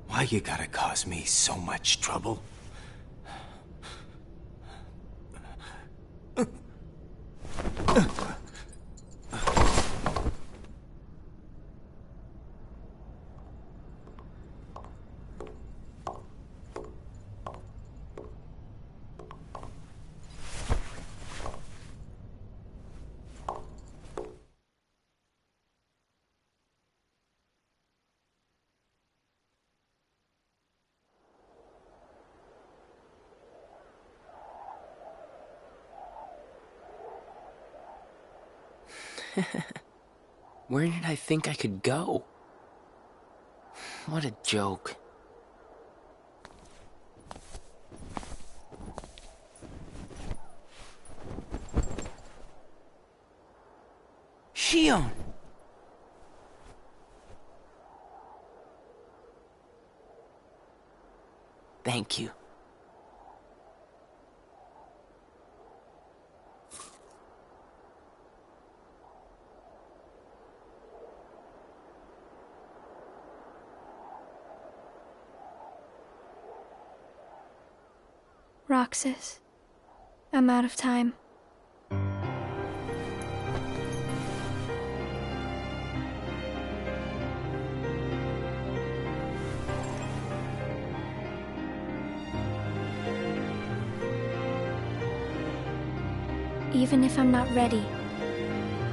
Why you gotta cause me so much trouble? Where did I think I could go? What a joke. Xion! Thank you. Roxas, I'm out of time. Even if I'm not ready,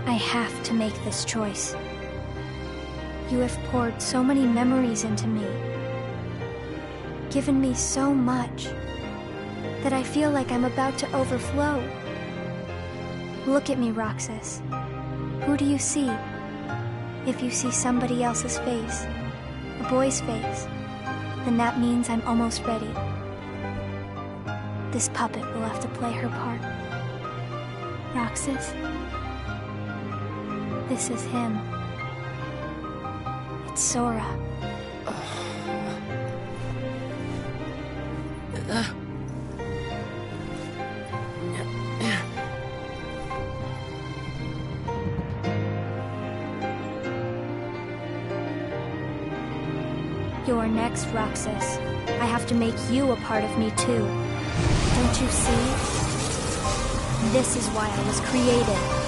I have to make this choice. You have poured so many memories into me, given me so much, that I feel like I'm about to overflow. Look at me, Roxas. Who do you see? If you see somebody else's face, a boy's face. Then that means I'm almost ready. This puppet will have to play her part. Roxas, this is him. It's Sora. You're next, Roxas. I have to make you a part of me, too. Don't you see? This is why I was created.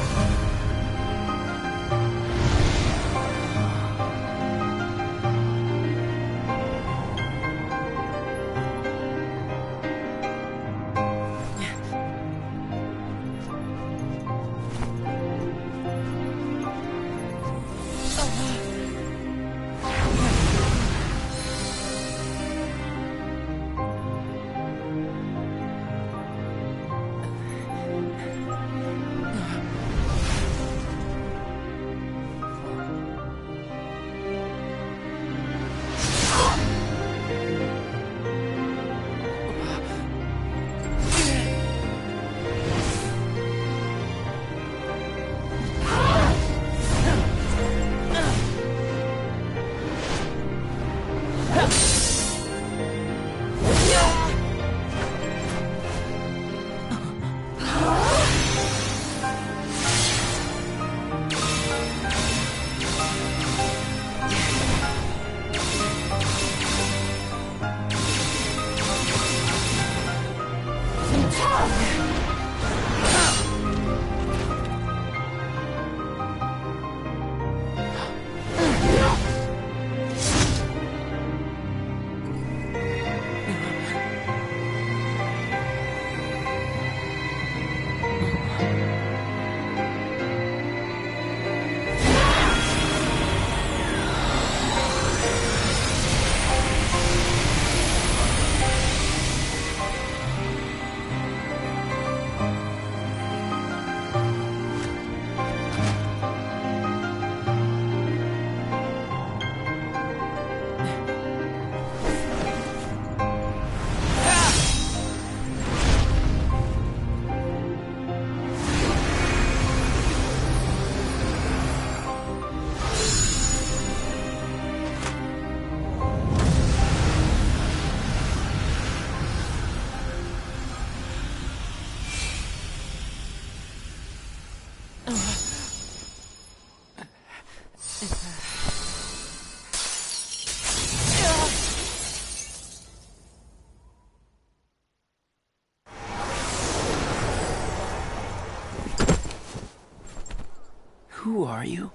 Who are you?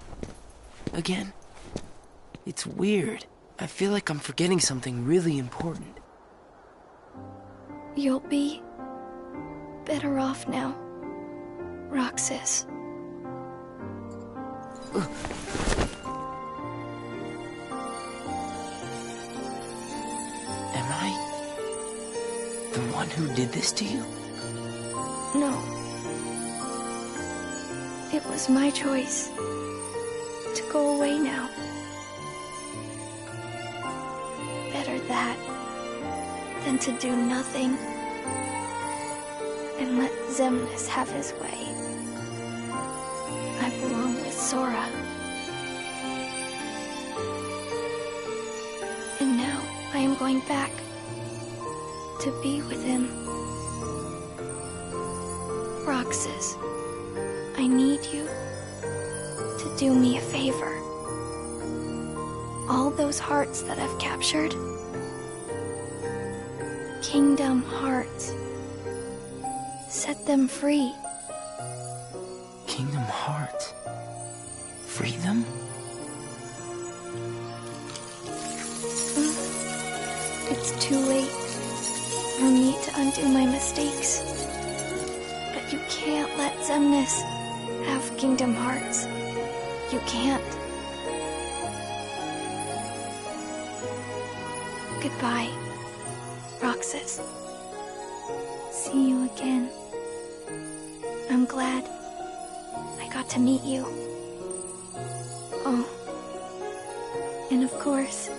Again? It's weird. I feel like I'm forgetting something really important. You'll be better off now, Roxas. Am I the one who did this to you? No. It was my choice to go away now. Better that than to do nothing and let Xemnas have his way. I belong with Sora. And now I am going back to be with him. Roxas, I need you to do me a favor. All those hearts that I've captured, Kingdom Hearts, set them free. Kingdom Hearts? Free them? It's too late for me to undo my mistakes. But you can't let Xemnas have Kingdom Hearts. You can't. Goodbye, Roxas. See you again. I'm glad I got to meet you. Oh, and of course,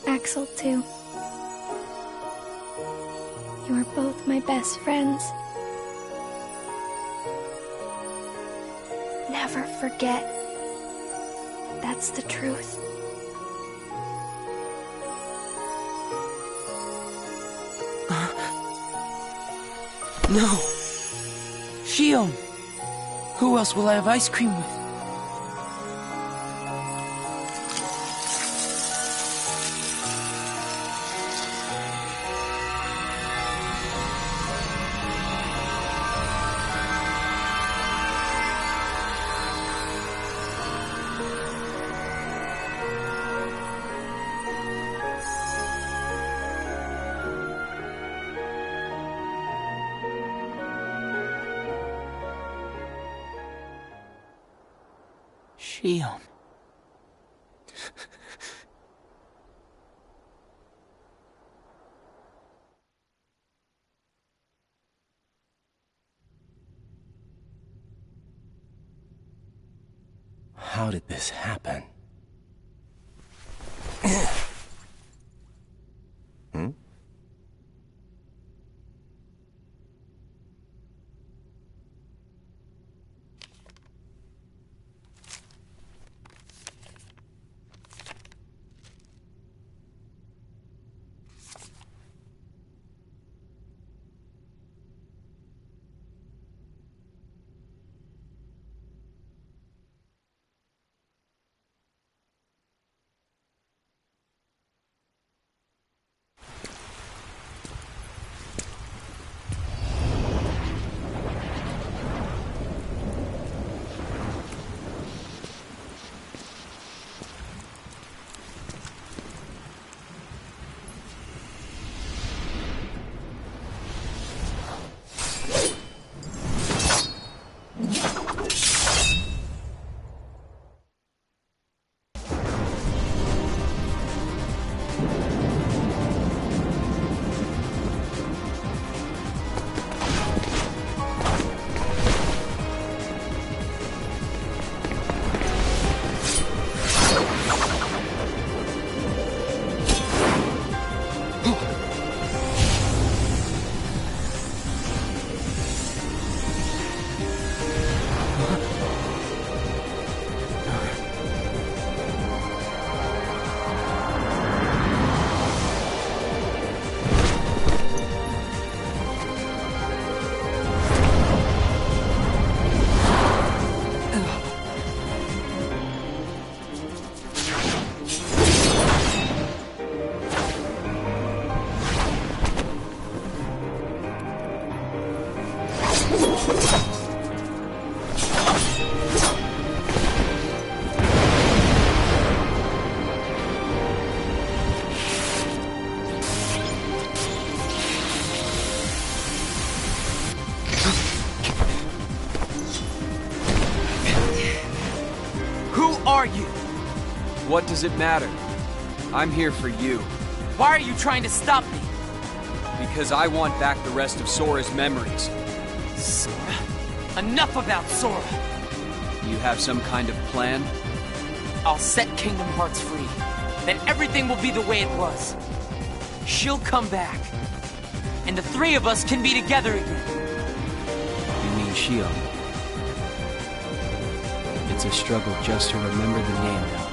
Axel, too. You are both my best friends. Never forget. That's the truth. No. Shion. Who else will I have ice cream with? Shion. How did this happen? Hmm? What does it matter? I'm here for you. Why are you trying to stop me? Because I want back the rest of Sora's memories. Sora? Enough about Sora! You have some kind of plan? I'll set Kingdom Hearts free. Then everything will be the way it was. She'll come back. And the three of us can be together again. You mean Shion? It's a struggle just to remember the name now.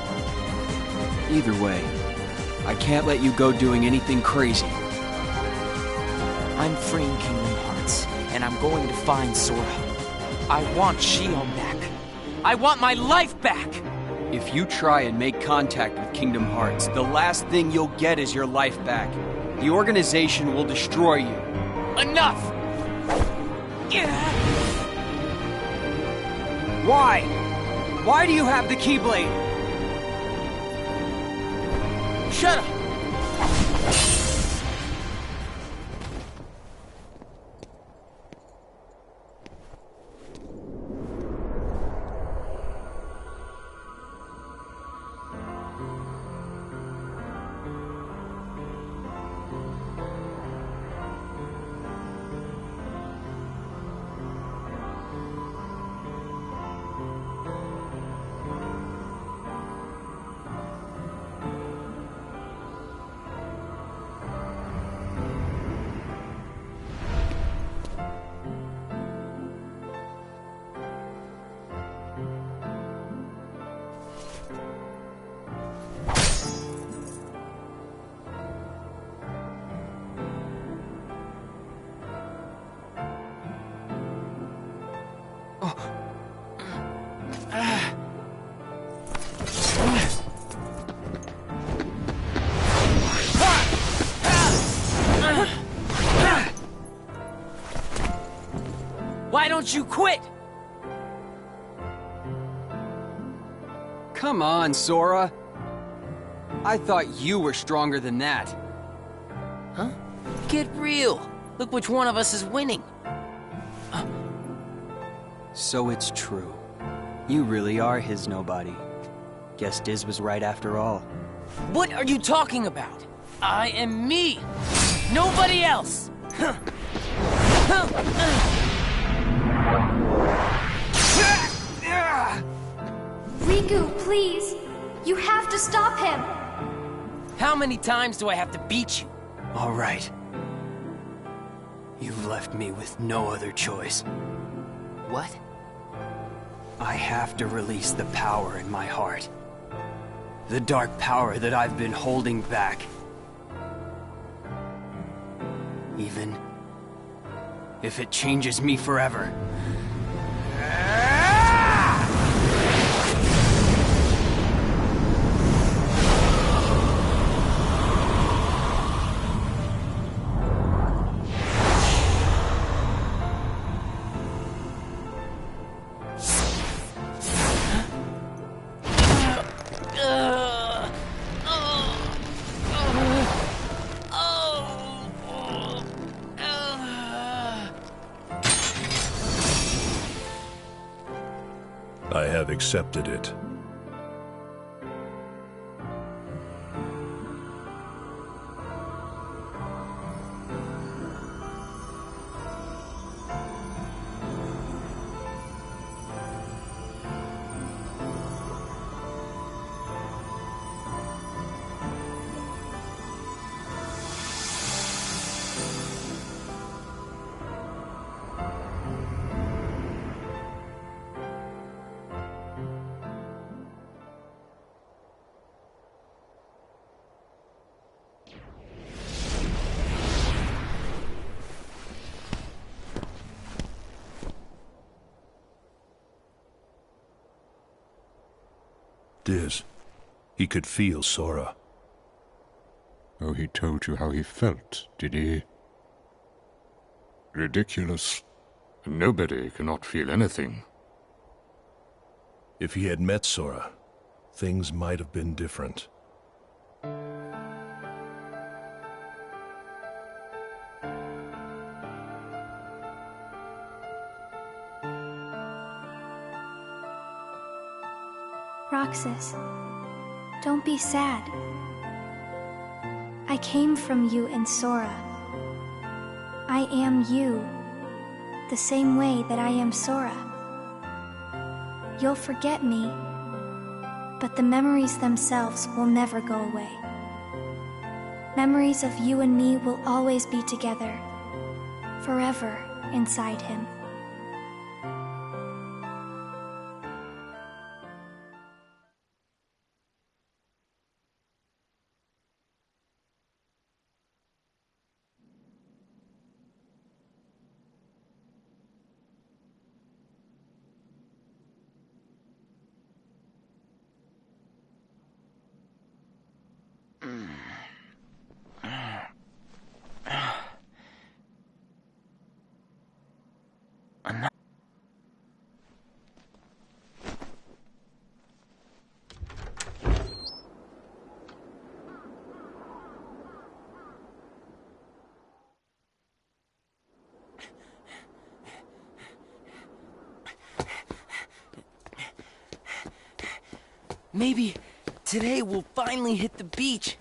Either way, I can't let you go doing anything crazy. I'm freeing Kingdom Hearts, and I'm going to find Sora. I want Shion back. I want my life back! If you try and make contact with Kingdom Hearts, the last thing you'll get is your life back. The organization will destroy you. Enough! Why? Why do you have the Keyblade? Shut up! don't you quit? Come on, Sora. I thought you were stronger than that. Huh? Get real. Look which one of us is winning. So it's true. You really are his nobody. Guess Diz was right after all. What are you talking about? I am me. Nobody else. Riku, please! You have to stop him! How many times do I have to beat you? All right. You've left me with no other choice. What? I have to release the power in my heart. The dark power that I've been holding back. Even if it changes me forever. I have accepted it. Diz, he could feel Sora. Oh, he told you how he felt, did he? Ridiculous. Nobody cannot feel anything. If he had met Sora, things might have been different. Roxas, don't be sad. I came from you and Sora. I am you, the same way that I am Sora. You'll forget me, but the memories themselves will never go away. Memories of you and me will always be together, forever inside him. Maybe today we'll finally hit the beach.